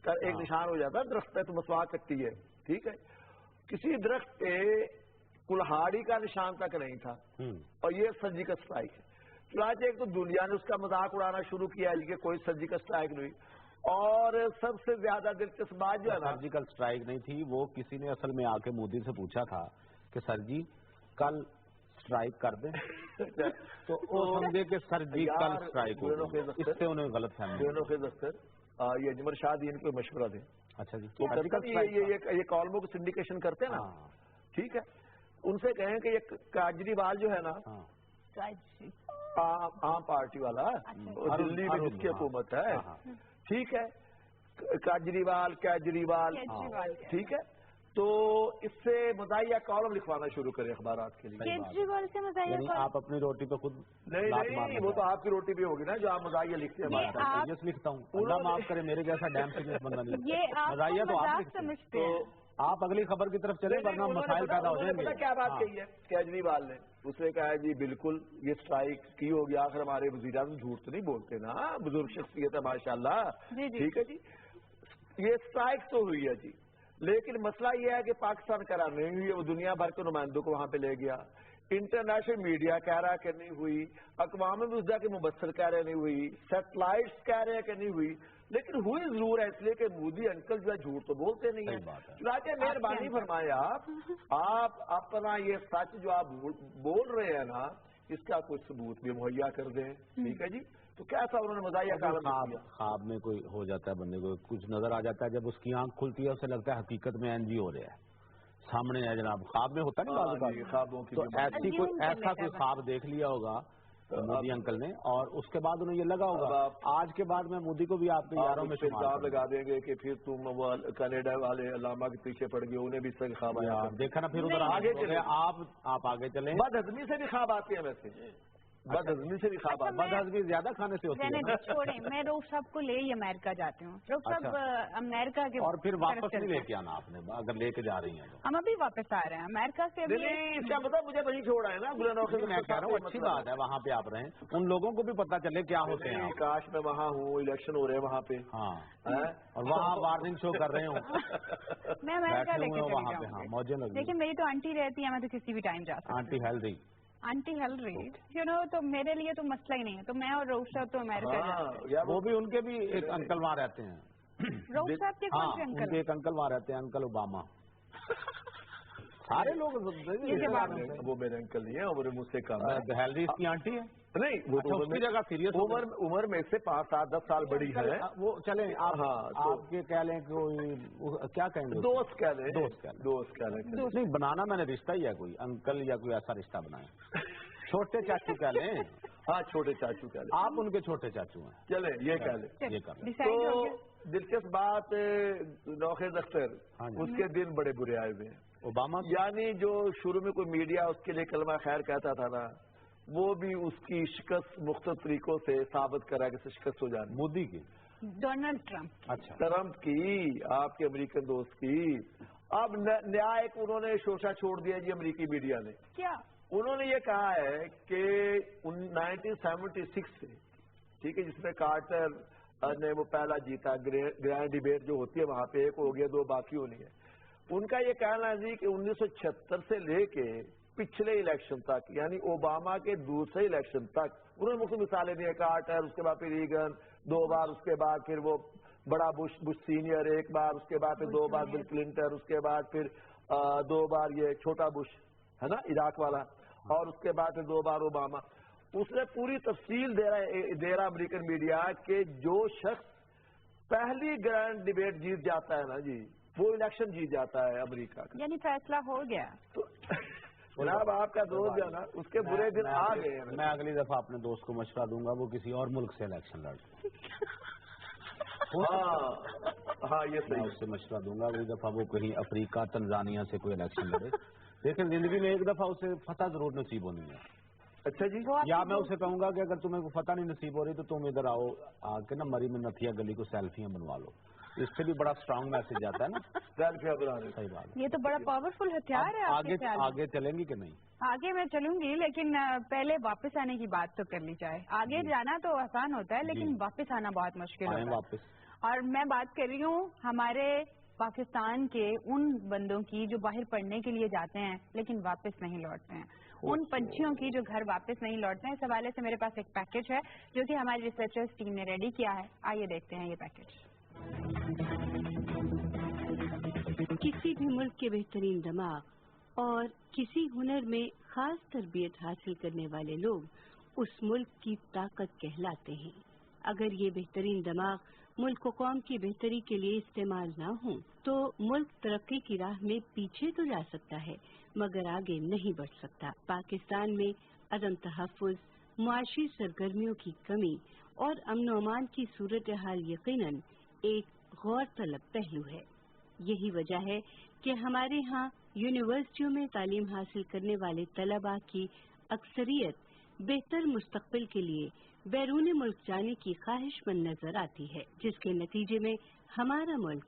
کا ایک نشان ہو جاتا ہے درخت پہ تو مسواک کٹتی ہے ٹھیک ہے کسی درخت پہ کلہاڑی کا نشان تک نہیں تھا اور یہ سرجیکل اسٹرائک ہے چنانچہ ایک تو دنیا نے اس کا مذاق اڑانا شروع کیا کہ کوئی سرجیکل اسٹرائک نہیں اور سب سے زیادہ دلچسپ بات جو ہے نا سرجیکل اسٹرائک نہیں تھی وہ کسی نے اصل میں آ کے مودی سے پوچھا تھا کہ سر جی کل اسٹرائک کر دیں تو وہ سمجھے کہ سرجیکل اسٹرائک اس سے انہیں غلط فہمی یہ اجمل شاہ دین کو مشورہ دیں اچھا جی یہ کالموں کی سنڈیکیشن کرتے ہیں نا ٹھیک ہے ان سے کہیں کہ یہ کاجریوال جو ہے نا عام پارٹی والا دلی میں جس کی حکومت ہے ٹھیک ہے کاجریوال ٹھیک ہے تو اس سے مزاحیہ کالم لکھوانا شروع کریں اخبارات کے لیے کیجریوال سے مزاحیہ آپ اپنی روٹی پہ خود نہیں وہ تو آپ کی روٹی بھی ہوگی نا جو آپ مزاحیہ لکھتے ہیں لکھتا ہوں اللہ معاف کرے میرے جیسا ڈیم سیریس بندہ نہیں مزاحیہ تو آپ لکھتے ہیں آپ اگلی خبر کی طرف چلیں ورنہ مسائل پیدا ہو جائیں گے کیا بات کہی ہے کیجریوال نے اس نے کہا جی بالکل یہ اسٹرائک کی ہوگی آخر ہمارے وزیر اعظم جھوٹ تو نہیں بولتے نا بزرگ شخصیت ہے ماشاءاللہ ٹھیک ہے جی یہ اسٹرائک تو ہوئی ہے جی لیکن مسئلہ یہ ہے کہ پاکستان کرا نہیں ہوئی وہ دنیا بھر کے نمائندوں کو وہاں پہ لے گیا انٹرنیشنل میڈیا کہہ رہا کہ نہیں ہوئی اقوام متحدہ کے مبصر کہہ رہے نہیں ہوئی سیٹلائٹس کہہ رہے ہیں کہ نہیں ہوئی لیکن ہوئی ضرور ہے اس لیے کہ مودی انکل جو ہے جھوٹ تو بولتے نہیں ہیں چنانچہ مہربانی فرمائے آپ اپنا یہ سچ جو آپ بول رہے ہیں نا اس کا کوئی ثبوت بھی مہیا کر دیں ٹھیک ہے جی تو کیسا انہوں نے مزاحیہ کالم خواب میں کوئی ہو جاتا ہے بندے کو کچھ نظر آ جاتا ہے جب اس کی آنکھ کھلتی ہے اسے لگتا ہے حقیقت میں NG ہو رہا ہے سامنے ہے جناب خواب میں ہوتا نہیں خوابوں کی تو ایسا کوئی خواب دیکھ لیا ہوگا مودی انکل نے اور اس کے بعد انہیں یہ لگا ہوگا آج کے بعد میں مودی کو بھی آپ کے یاروں میں الزام لگا دیں گے کہ پھر تم وہ کینیڈا والے علامہ کے پیچھے پڑ گئے انہیں بھی اس طرح خواب آیا دیکھا نا پھر ادھر آگے چلے آپ آگے چلیں بد ہضمی سے بھی خواب آتے ہیں ویسے بد ہضمی سے بھی خواب آتے بد ہضمی زیادہ کھانے سے ہوتی ہے چھوڑیں میں روف صاحب کو لے ہی امریکہ جاتی ہوں روف صاحب امریکہ کے اور پھر واپس نہیں لے کے آنا آپ نے اگر لے کے جا رہی ہیں ہم ابھی واپس آ رہے ہیں امریکہ سے اس کا مطلب مجھے وہیں چھوڑا ہے نا میں کہہ رہا ہوں اچھی بات ہے وہاں پہ آپ رہیں ان لوگوں کو بھی پتا چلے کیا ہوتے ہیں کاش میں وہاں ہوں الیکشن ہو رہے ہیں وہاں پہ اور وہاں وارننگ شو کر رہے ہوں میں امریکہ لے کے وہاں پہ ہاں موجیں لگی لیکن میری تو آنٹی رہتی ہے میں تو کسی بھی ٹائم جا سکتی آنٹی ہیلدی آنٹی ہیلری تو میرے لیے تو مسئلہ ہی نہیں ہے تو میں اور روف صاحب تو امریکہ وہ بھی ان کے بھی ایک انکل وہاں رہتے ہیں روف صاحب کے کون سے انکل ایک انکل وہاں رہتے ہیں انکل اوباما سارے لوگ وہ میرے انکل نہیں ہے وہ مجھ سے کم ہیلری اس کی آنٹی ہے نہیں وہ جگہ سیریس عمر میں سے 5-7-10 سال بڑی ہے وہ چلیں آپ کے کہہ لیں کیا کہیں گے دوست کہہ لیں نہیں بنانا میں نے رشتہ ہی ہے کوئی انکل یا کوئی ایسا رشتہ بنائے چھوٹے چاچو کہہ لیں ہاں چھوٹے چاچو کہہ لیں آپ ان کے چھوٹے چاچو ہیں چلیں یہ کہہ لیں یہ کر لیں تو دلچسپ بات نوخیز اختر اس کے دن بڑے برے آئے ہوئے ہیں اوباما یعنی جو شروع میں کوئی میڈیا اس کے لیے کلمہ خیر کہتا تھا نا وہ بھی اس کی شکست مختلف طریقوں سے ثابت کرا کہ شکست ہو جانے مودی کی ڈونلڈ ٹرمپ اچھا ٹرمپ کی آپ کے امریکن دوست کی اب نیا ایک انہوں نے شوشہ چھوڑ دیا جی امریکی میڈیا نے کیا انہوں نے یہ کہا ہے کہ 1976 سے ٹھیک ہے جس میں کارٹر نے وہ پہلا جیتا گرینڈ ڈیبیٹ جو ہوتی ہے وہاں پہ ایک ہو گیا 2 باقی ہونی ہے ان کا یہ کہنا ہے جی کہ 1976 سے لے کے پچھلے الیکشن تک یعنی اوباما کے دوسرے الیکشن تک انہوں نے مختلف مثالیں دی کارٹر اس کے بعد پھر ریگن 2 بار اس کے بعد پھر وہ بڑا بش سینئر 1 بار اس کے بعد پھر 2 بار بل کلنٹن اس کے بعد پھر 2 بار یہ چھوٹا بش ہے نا عراق والا اور اس کے بعد پھر 2 بار اوباما اس نے پوری تفصیل دے رہا امریکن میڈیا کہ جو شخص پہلی گرینڈ ڈیبیٹ جیت جاتا ہے نا جی وہ الیکشن جیت جاتا ہے امریکہ کا یعنی فیصلہ ہو گیا تو جناب آپ کا دوست جو ہے نا اس کے برے دن آ گئے میں اگلی دفعہ اپنے دوست کو مشورہ دوں گا وہ کسی اور ملک سے الیکشن لڑے ہاں یہ صحیح اس سے مشورہ دوں گا اگلی دفعہ وہ کہیں افریقہ تنزانیہ سے کوئی الیکشن لڑے لیکن زندگی میں ایک دفعہ اسے فتح ضرور نصیب ہونی ہے اچھا جی. یا میں اسے کہوں گا کہ اگر تمہیں فتح نہیں نصیب ہو رہی تو تم ادھر آؤ آ کے نا مری میں نتھیا گلی کو سیلفیاں بنوا لو. اس سے بھی بڑا اسٹرانگ میسج آتا ہے نا. سیلفیاں بنانے. صحیح بات. یہ تو بڑا پاورفل ہتھیار ہے. آگے چلیں گی کہ نہیں؟ آگے میں چلوں گی لیکن پہلے واپس آنے کی بات تو کر لی جائے. آگے جانا تو آسان ہوتا ہے لیکن واپس آنا بہت مشکل ہوتا ہے. واپس. اور میں بات کر رہی ہوں ہمارے پاکستان کے ان بندوں کی جو باہر پڑھنے کے لیے جاتے ہیں لیکن واپس نہیں لوٹتے ہیں. ان پنچھیوں کی جو گھر واپس نہیں لوٹتے ہیں. اس حوالے سے میرے پاس ایک پیکج ہے جو کہ ہماری ریسرچرز ٹیم نے ریڈی کیا ہے. آئیے دیکھتے ہیں یہ پیکج. کسی بھی ملک کے بہترین دماغ اور کسی ہنر میں خاص تربیت حاصل کرنے والے لوگ اس ملک کی طاقت کہلاتے ہیں. اگر یہ بہترین دماغ ملک و قوم کی بہتری کے لیے استعمال نہ ہوں تو ملک ترقی کی راہ میں پیچھے تو جا سکتا ہے مگر آگے نہیں بڑھ سکتا. پاکستان میں عدم تحفظ، معاشی سرگرمیوں کی کمی اور امن و امان کی صورتحال یقیناً ایک غور طلب پہلو ہے. یہی وجہ ہے کہ ہمارے ہاں یونیورسٹیوں میں تعلیم حاصل کرنے والے طلباء کی اکثریت بہتر مستقبل کے لیے بیرون ملک جانے کی خواہش مند نظر آتی ہے، جس کے نتیجے میں ہمارا ملک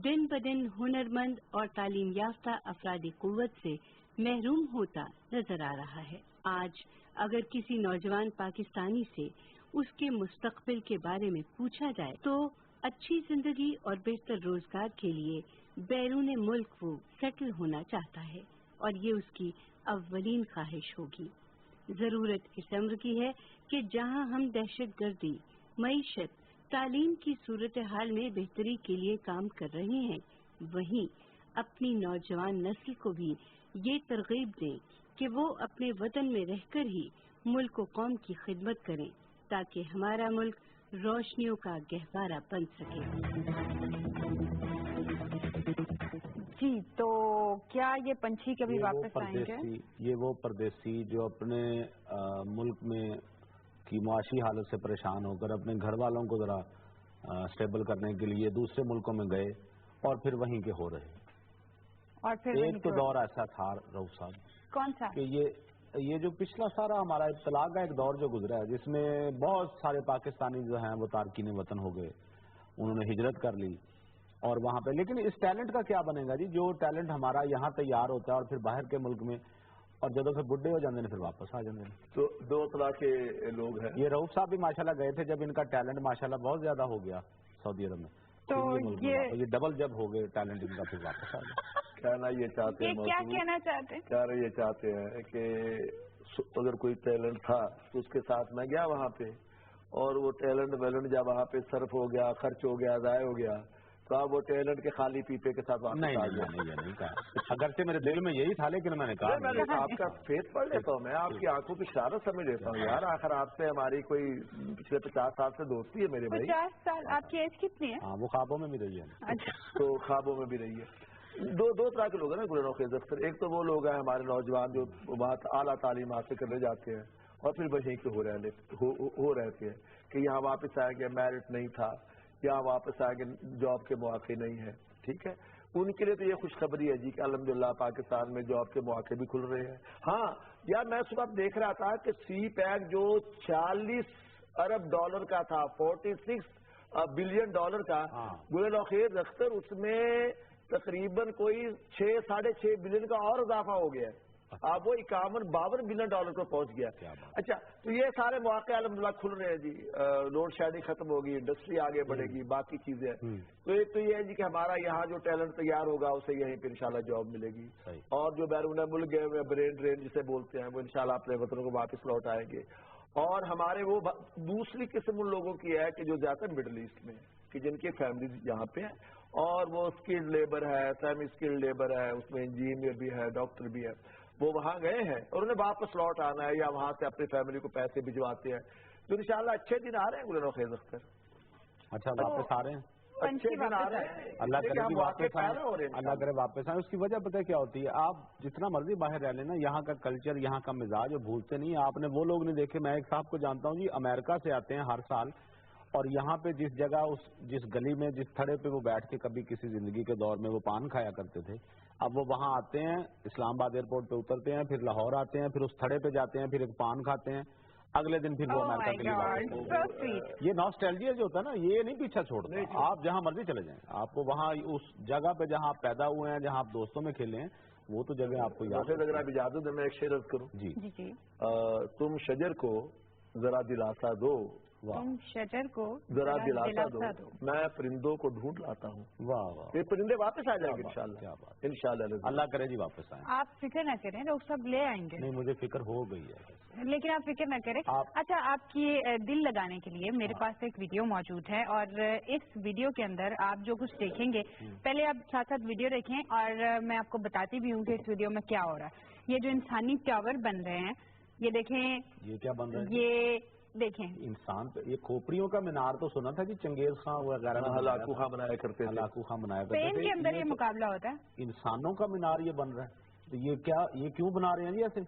دن بدن ہنرمند اور تعلیم یافتہ افرادی قوت سے محروم ہوتا نظر آ رہا ہے. آج اگر کسی نوجوان پاکستانی سے اس کے مستقبل کے بارے میں پوچھا جائے تو اچھی زندگی اور بہتر روزگار کے لیے بیرون ملک وہ سیٹل ہونا چاہتا ہے اور یہ اس کی اولین خواہش ہوگی. ضرورت اس امر کی ہے کہ جہاں ہم دہشت گردی، معیشت، تعلیم کی صورتحال میں بہتری کے لیے کام کر رہے ہیں وہیں اپنی نوجوان نسل کو بھی یہ ترغیب دیں کہ وہ اپنے وطن میں رہ کر ہی ملک و قوم کی خدمت کریں تاکہ ہمارا ملک روشنیوں کا گہوارہ بن سکے. جی تو کیا یہ پنچھی کبھی واپس آئیں گے؟ یہ وہ پردیسی جو اپنے ملک میں کی معاشی حالت سے پریشان ہو کر اپنے گھر والوں کو ذرا اسٹیبل کرنے کے لیے دوسرے ملکوں میں گئے اور پھر وہیں کے ہو رہے. اور پھر ایک تو دور ایسا تھا رؤوف صاحب. کون سا؟ کہ یہ جو پچھلا سارا ہمارا اطلاع کا ایک دور جو گزرا ہے جس میں بہت سارے پاکستانی جو ہیں وہ تارکین وطن ہو گئے، انہوں نے ہجرت کر لی اور وہاں پہ. لیکن اس ٹیلنٹ کا کیا بنے گا جی؟ جو ٹیلنٹ ہمارا یہاں تیار ہوتا ہے اور پھر باہر کے ملک میں اور جب پھر بڈھے ہو جاتے ہیں پھر واپس آ جاتے ہیں. تو دو طرح کے لوگ ہیں. یہ رؤوف صاحب بھی ماشاءاللہ گئے تھے جب ان کا ٹیلنٹ ماشاءاللہ بہت زیادہ ہو گیا سعودی عرب میں، تو یہ ڈبل جب ہو گئے ٹیلنٹ ان کا پھر واپس آ گیا. کہنا یہ چاہتے ہیں، کیا کہنا چاہتے ہیں؟ کہہ رہے یہ چاہتے ہیں کہ اگر کوئی ٹیلنٹ تھا تو اس کے ساتھ میں گیا وہاں پہ اور وہ ٹیلنٹ جب وہاں پہ صرف ہو گیا، خرچ ہو گیا، ضائع ہو گیا تو اب وہ ٹیلنٹ کے خالی پیپے کے ساتھ واپس آ گیا. نہیں کہا، اگرچہ میرے دل میں یہی تھا لیکن میں نے کہا آپ کا فیس پڑھ لیتا ہوں، میں آپ کی آنکھوں کی اشارت سمجھ لیتا ہوں. یار آخر آپ سے ہماری کوئی پچھلے 50 سال سے دوستی ہے میرے بھائی. 50 سال؟ آپ کی ایج کتنی ہے؟ ہاں وہ خوابوں میں بھی رہی ہے. تو خوابوں میں بھی رہی ہے. دو طرح کے لوگ ہیں نا گلنو خیز اختر. ایک تو وہ لوگ ہیں ہمارے نوجوان جو بہت اعلیٰ تعلیم حاصل کرنے جاتے ہیں اور پھر وہیں کے ہو رہتے ہیں کہ یہاں واپس آئے گے میرٹ نہیں تھا، یہاں واپس آئے گے جاب کے مواقع نہیں ہے. ٹھیک ہے، ان کے لیے تو یہ خوشخبری ہے جی کہ الحمدللہ پاکستان میں جاب کے مواقع بھی کھل رہے ہیں. ہاں یار میں صبح دیکھ رہا تھا کہ سی پیک جو $40 ارب کا تھا، $46 بلین کا، گلنو خیز اختر اس میں تقریباً کوئی 6.5 بلین کا اور اضافہ ہو گیا ہے. اب وہ $51-52 بلین کو پہنچ گیا. اچھا تو یہ سارے مواقع الحمدللہ کھل رہے ہیں جی. لوڈ شیڈنگ ختم ہوگی، انڈسٹری آگے بڑھے گی، باقی چیزیں. تو ایک تو یہ ہے جی کہ ہمارا یہاں جو ٹیلنٹ تیار ہوگا اسے یہیں پہ انشاءاللہ جاب ملے گی اور جو بیرون ملک گئے ہوئے برین ڈرین جسے بولتے ہیں وہ انشاءاللہ اپنے وطنوں کو واپس لوٹ آئیں گے. اور ہمارے وہ دوسری قسم ان لوگوں کی ہے کہ جو زیادہ تر مڈل ایسٹ میں کہ جن کی فیملی یہاں پہ ہے اور وہ اسکلڈ لیبر ہے، سیمی اسکلڈ لیبر ہے، اس میں انجینئر بھی ہے، ڈاکٹر بھی ہے. وہ وہاں گئے ہیں اور انہیں واپس لوٹ آنا ہے یا وہاں سے اپنی فیملی کو پیسے بھجواتے ہیں. تو انشاءاللہ اچھے دن آ رہے ہیں گلنو خیز اختر. اچھا واپس آ رہے ہیں، اچھے دن آ رہے ہیں، اللہ کرے واپس آئے. اس کی وجہ پتہ کیا ہوتی ہے؟ آپ جتنا مرضی باہر رہ لینا، یہاں کا کلچر، یہاں کا مزاج بھولتے نہیں. آپ نے وہ لوگ نہیں دیکھے. میں ایک صاحب کو جانتا ہوں جی، امریکہ سے آتے ہیں ہر سال اور یہاں پہ جس جگہ جس گلی میں جس تھڑے پہ وہ بیٹھ کے کبھی کسی زندگی کے دور میں وہ پان کھایا کرتے تھے، اب وہ وہاں آتے ہیں، اسلام آباد ایئرپورٹ پہ اترتے ہیں، پھر لاہور آتے ہیں، پھر اس تھڑے پہ جاتے ہیں، پھر ایک پان کھاتے ہیں، اگلے دن پھر وہ امریکہ کے لیے واپس ہوتے ہیں۔ یہ ناسٹیلجیا جو ہوتا ہے نا، یہ نہیں پیچھا چھوڑتا، آپ جہاں مرضی چلے جائیں، آپ کو وہاں اس جگہ پہ جہاں آپ پیدا ہوئے ہیں، جہاں آپ دوستوں میں کھیلے ہیں، وہ تو جگہ آپ کو یاد ہے۔ اگر آپ اجازت دیں میں ایک شعر عرض کروں۔ جی جی تم شجر کو ذرا دلاسا دو، تم شجر کو ذرا دلاسا دو، میں پرندوں کو ڈھونڈ لاتا ہوں۔ واہ واہ، یہ پرندے واپس آ جائیں گے انشاءاللہ، کیا بات، انشاءاللہ اللہ کرے جی واپس آئیں۔ آپ فکر نہ کریں، لوگ سب لے آئیں گے۔ نہیں مجھے فکر ہو گئی ہے، لیکن آپ فکر نہ کریں۔ اچھا، آپ کی دل لگانے کے لیے میرے پاس ایک ویڈیو موجود ہے، اور اس ویڈیو کے اندر آپ جو کچھ دیکھیں گے، پہلے آپ ساتھ ساتھ ویڈیو دیکھیں، اور میں آپ کو بتاتی بھی ہوں کہ اس ویڈیو میں کیا ہو رہا ہے۔ یہ جو انسانی ٹاور بن رہے ہیں، یہ دیکھیں، یہ کیا بن رہا ہے؟ یہ دیکھیں انسان پہ یہ کھوپڑیوں کا مینار تو سنا تھا کہ چنگیز خان وغیرہ ہلاکو خان بنایا کرتے تھے، ہلاکو خان بنایا کرتے اسپین تھے، کے اندر یہ مقابلہ ہوتا ہے۔ انسانوں کا مینار یہ بن رہا ہے، تو یہ کیوں بنا رہے ہیں جی ایسے؟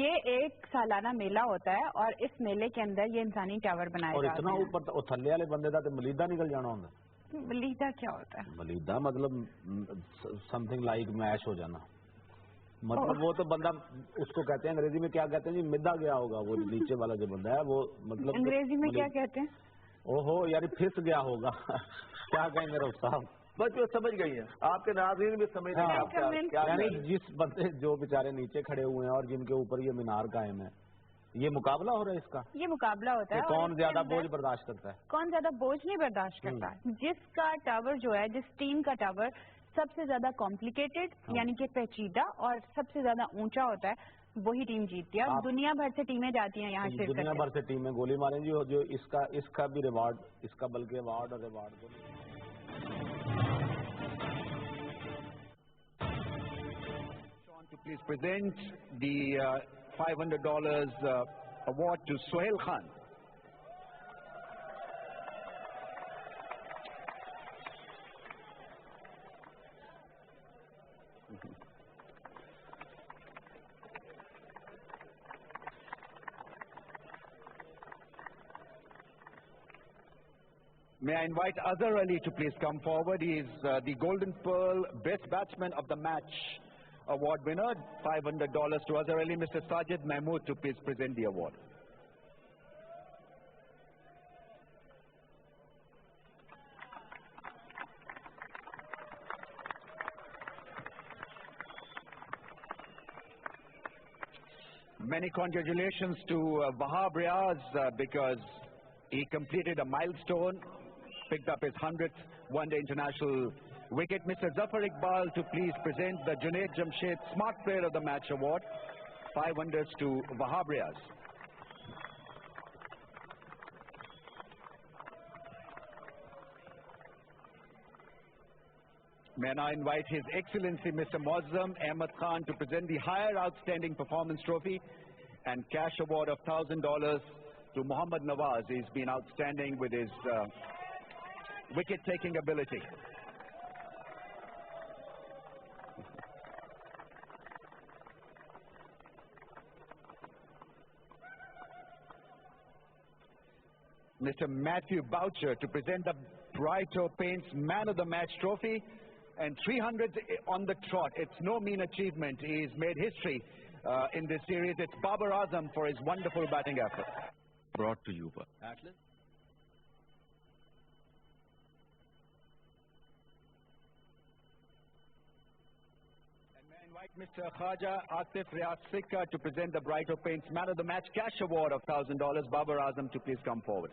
یہ ایک سالانہ میلہ ہوتا ہے، اور اس میلے کے اندر یہ انسانی ٹاور بنایا اور جاتا ہے۔ اتنا اوپر تھلے والے بندے کا تو ملیدہ نکل جانا ہوتا ہے۔ ملیدہ کیا ہوتا ہے؟ ملیدہ مطلب سم تھنگ لائک میش ہو جانا، مطلب وہ تو بندہ اس کو کہتے ہیں انگریزی میں کیا کہتے ہیں جی، مدہ گیا ہوگا وہ نیچے والا جو بندہ ہے، وہ مطلب انگریزی میں کیا کہتے ہیں؟ اوہو یار پھس گیا ہوگا، کیا کہیں گے رب صاحب؟ بس وہ سمجھ گئی ہیں، آپ کے ناظرین بھی سمجھ رہے ہیں، یعنی جس بندے جو بیچارے نیچے کھڑے ہوئے ہیں اور جن کے اوپر یہ مینار قائم ہے، یہ مقابلہ ہو رہا ہے اس کا؟ یہ مقابلہ ہوتا ہے، کون زیادہ بوجھ برداشت کرتا ہے؟ کون زیادہ بوجھ نہیں برداشت کرتا، جس کا ٹاور جو ہے، جس ٹیم کا ٹاور سب سے زیادہ کمپلیکیٹڈ یعنی کہ پیچیدہ اور سب سے زیادہ اونچا ہوتا ہے، وہی ٹیم جیتتی ہے۔ دنیا بھر سے ٹیمیں جاتی ہیں یہاں سے، دنیا بھر سے ٹیمیں گولی ماریں جی، جو اس کا بھی ریوارڈ، اس کا بلکہ ایوارڈ اور reward Please present the $500 award to Sohail Khan. May I invite Azhar Ali to please come forward. He is the Golden Pearl Best Batsman of the Match award winner. $500 to Azhar Ali. Mr. Sajid Mahmood to please present the award. Many congratulations to Wahab Riaz because he completed a milestone, picked up his 100th one-day international wicket. Mr. Zafar Iqbal to please present the Junaid Jamshed Smart Player of the Match award. 500s to Wahab Riaz. May I now invite His Excellency Mr. Muazzam Ahmad Khan to present the Higher Outstanding Performance Trophy and cash award of $1,000 to Mohammad Nawaz. He's been outstanding with his wicket-taking ability. Mr. Matthew Boucher to present the Brighto Paints Man of the Match trophy and 300 on the trot. It's no mean achievement. He's made history in this series. It's Babar Azam for his wonderful batting effort. Brought to you by Atlas. And may I invite Mr. Khaja Asif Riaz Sikka to present the Brighto Paints Man of the Match cash award of $1,000. Babar Azam to please come forward.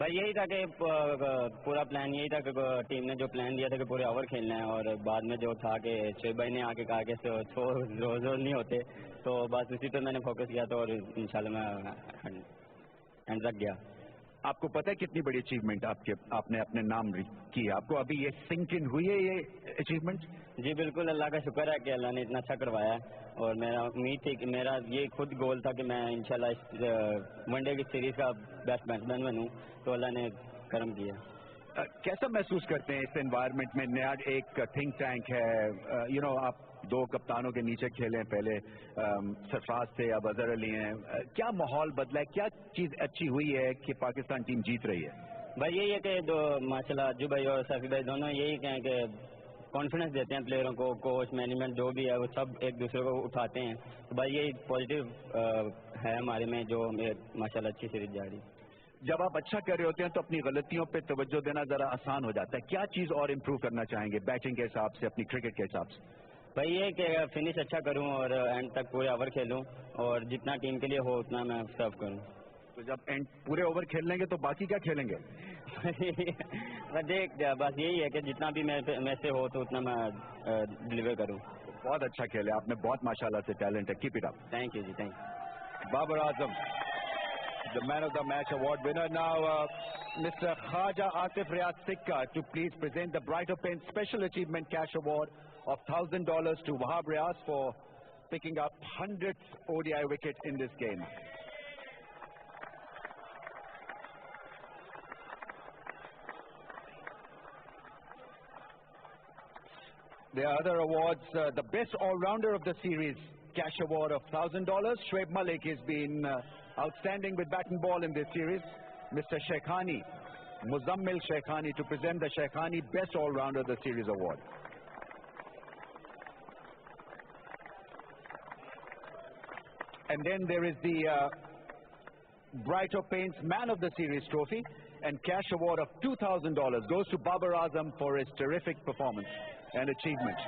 بھائی یہی تھا کہ پورا plan یہی تھا کہ team نے جو پلان دیا تھا کہ پورے اوور کھیلنا ہے، اور بعد میں جو تھا کہ شعیب بھائی نے آ کے کہا کہ روز نہیں ہوتے، تو بس اسی پہ میں نے فوکس کیا تھا اور انشاءاللہ میں اینڈ تک گیا. آپ کو پتہ ہے کتنی بڑی اچیومنٹ آپ نے اپنے نام کی ہے؟ آپ کو ابھی یہ سنک ان ہوئی ہے یہ اچیومنٹ؟ جی بالکل، اللہ کا شکر ہے کہ اللہ نے اتنا اچھا کروایا ہے، اور میرا امید تھی کہ میرا یہ خود گول تھا کہ میں انشاءاللہ اس ون ڈے کی سیریز کا بیسٹ بیٹسمین بنوں، تو اللہ نے کرم کیا. کیسا محسوس کرتے ہیں اس انوائرمنٹ میں؟ نیا ایک تھنک ٹینک ہے، آپ 2 کپتانوں کے نیچے کھیلیں، پہلے سرفراز تھے، اب اظہر علی ہیں. کیا ماحول بدلا ہے؟ کیا چیز اچھی ہوئی ہے کہ پاکستان ٹیم جیت رہی ہے؟ بھائی یہی ہے کہ ماشاءاللہ اجو بھائی اور سیفی بھائی دونوں یہی کہیں کہ کانفیڈنس دیتے ہیں پلیئروں کو، کوچ مینجمنٹ جو بھی ہے وہ سب ایک دوسرے کو اٹھاتے ہیں. تو بھائی یہی پازیٹیو ہے ہمارے میں، جو ماشاءاللہ اچھی سیریز جا رہی ہے. جب آپ اچھا کر رہے ہوتے ہیں تو اپنی غلطیوں پہ توجہ دینا ذرا آسان ہو جاتا ہے. کیا چیز اور امپروو کرنا چاہیں گے بیٹنگ کے حساب سے، اپنی کرکٹ کے حساب سے؟ بھائی یہ کہ فنش اچھا کروں اور اینڈ تک پورے اوور کھیلوں، اور جتنا ٹیم کے لیے ہو اتنا میں سرو کروں. تو جب اینڈ پورے اوور کھیل لیں گے تو باقی کیا کھیلیں گے؟ بس یہی ہے کہ جتنا بھی میں سے ہو تو اتنا میں ڈلیور کروں. بہت اچھا کھیلے آپ نے، بہت ماشاءاللہ سے ٹیلنٹ ہے. Keep it up. Thank you جی، thank you. Babar Azam the man of the match award winner. Now Mr. Khaja Atif Riaz Sikka to please present the Bright Open Special Achievement Cash Award of $1,000 to Wahab Riaz for picking up 100th ODI wicket in this game. There are other awards. The best all-rounder of the series cash award of $1,000. Shoaib Malik has been outstanding with bat and ball in this series. Mr. Sheikhani, Muzammil Sheikhani, to present the Sheikhani Best All-Rounder of the Series Award. And then there is the Bright Paints Man of the Series trophy, and cash award of $2,000 goes to Babar Azam for his terrific performance and achievement.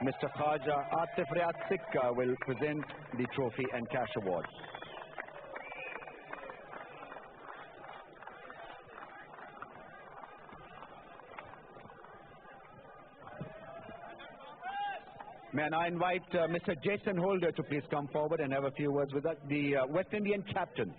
Mr. Khaja Atif Riaz Sikka will present the trophy and cash award. May I invite Mr. Jason Holder to please come forward and have a few words with us, the West Indian captain.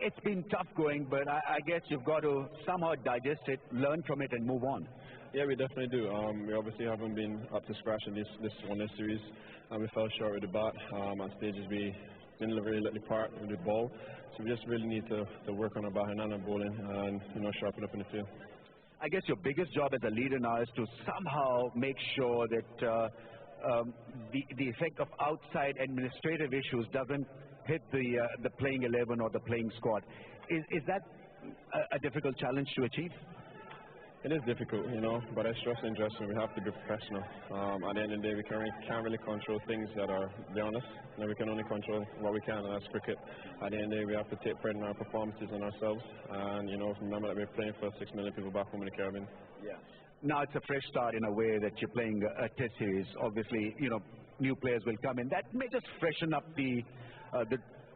It's been tough going, but I guess you've got to somehow digest it, learn from it, and move on. Yeah, we definitely do. We obviously haven't been up to scratch in this series, and we fell short with the bat. At stages we didn't really let the part with the ball, so we just really need to work on our batting and our bowling, and sharpen up in the field. I guess your biggest job as a leader now is to somehow make sure that the effect of outside administrative issues doesn't hit the playing 11 or the playing squad. Is that a difficult challenge to achieve? It is difficult, but I stress in dressing we have to be professional. At the end of the day, we can't really control things that are beyond us. We can only control what we can, and that's cricket. At the end of the day, we have to take pride in our performances and ourselves, and remember that we're playing for 6 million people back home in the Caribbean. Yeah. Now it's a fresh start in a way that you're playing a test series. Obviously, new players will come in. That may just freshen up the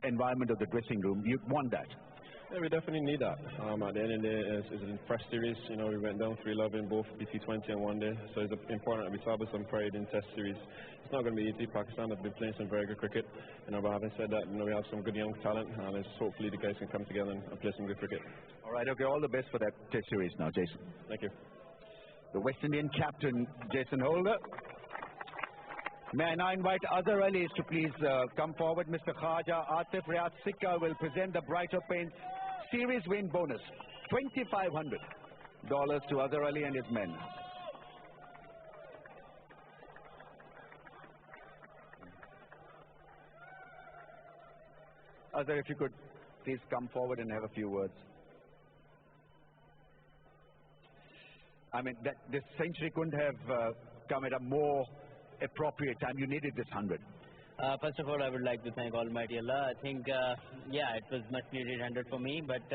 environment of the dressing room. You want that? Yeah, we definitely need that. At the end of the day, it's a fresh series. We went down 3-0 in both BT20 and one day, so it's important that we start with some pride in test series. It's not going to be easy. Pakistan have been playing some very good cricket, but having said that, we have some good young talent, and hopefully the guys can come together and play some good cricket. All right, okay, all the best for that test series now, Jason. Thank you. The West Indian captain, Jason Holder. May I now invite Azhar Ali to please come forward. Mr. Khaja Atif Riaz Sikka will present the Bright Paints series win bonus, $2,500 to Azhar Ali and his men. Azhar, if you could please come forward and have a few words. I mean, this century couldn't have come at a more appropriate time. You needed this 100. First of all, I would like to thank Almighty Allah. I think, it was much needed 100 for me, but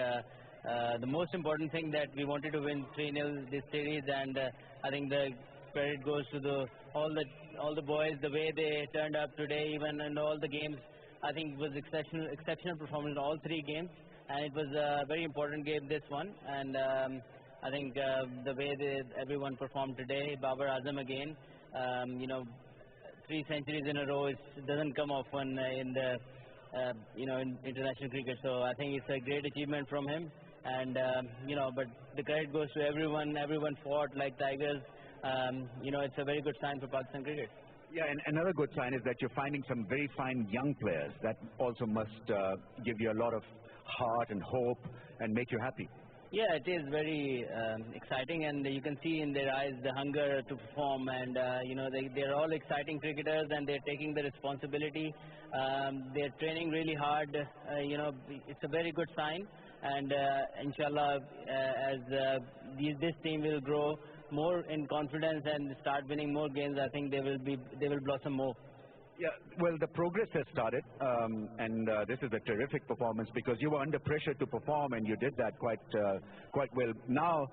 the most important thing that we wanted to win 3-0 this series, and I think the credit goes to all the all the boys, the way they turned up today, even in all the games. I think it was exceptional performance in all 3 games, and it was a very important game, this one. And I think the way everyone performed today, Babar Azam again, 3 centuries in a row, it doesn't come often in the in international cricket. So I think it's a great achievement from him. And but the credit goes to everyone. Everyone fought like tigers. It's a very good sign for Pakistan cricket. Yeah, and another good sign is that you're finding some very fine young players. That also must give you a lot of heart and hope and make you happy. Yeah, it is very exciting, and you can see in their eyes the hunger to perform, and they're all exciting cricketers, and they're taking the responsibility. They're training really hard. It's a very good sign, and inshallah, as this team will grow more in confidence and start winning more games, I think they will blossom more. Yeah, well, the progress has started, and this is a terrific performance because you were under pressure to perform, and you did that quite well. Now,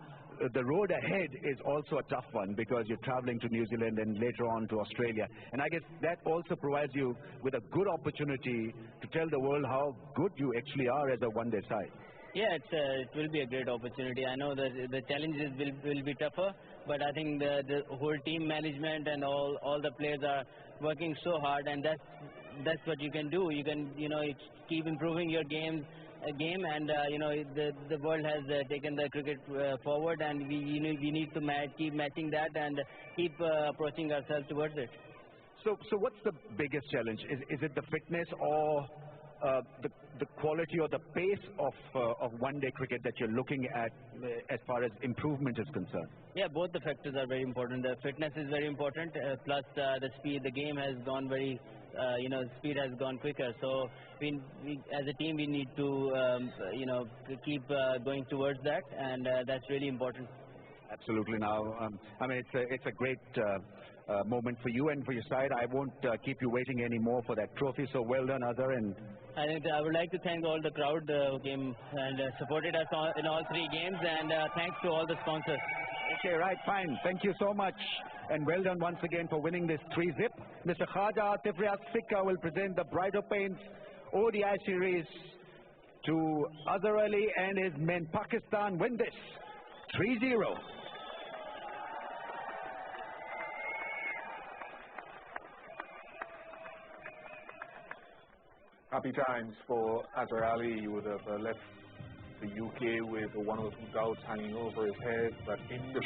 the road ahead is also a tough one because you're traveling to New Zealand and later on to Australia, and I guess that also provides you with a good opportunity to tell the world how good you actually are as a one-day side. Yeah, it will be a great opportunity. I know that the challenges will be tougher, but I think the whole team management and all the players are working so hard, and that's what you can do. You can keep improving your game, and the world has taken the cricket forward, and we need to keep matching that and keep approaching ourselves towards it. So what's the biggest challenge? Is it the fitness or the quality or the pace of one-day cricket that you're looking at as far as improvement is concerned? Yeah, both the factors are very important. The fitness is very important, plus the speed. The game has gone very, speed has gone quicker. So we as a team, we need to, keep going towards that, and that's really important. Absolutely. Now, I mean, it's a great moment for you and for your side. I won't keep you waiting anymore for that trophy. So well done, Azhar. And I would like to thank all the crowd who came and supported us in all 3 games, and thanks to all the sponsors. Okay, right, fine. Thank you so much, and well done once again for winning this 3-zip. Mr. Khaja Atif Riaz Sikka will present the Brighter Paints ODI series to Azhar Ali and his men. Pakistan win this 3-0. Happy times for Azhar Ali. He would have left the UK with one or two doubts hanging over his head, but in the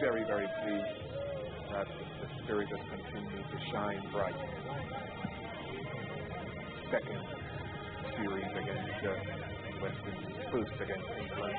Very, very pleased that the spirit has continued to shine bright. Second series against West Indies, first against England.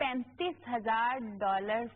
35,000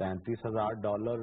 $35,000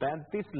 35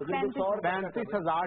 35,000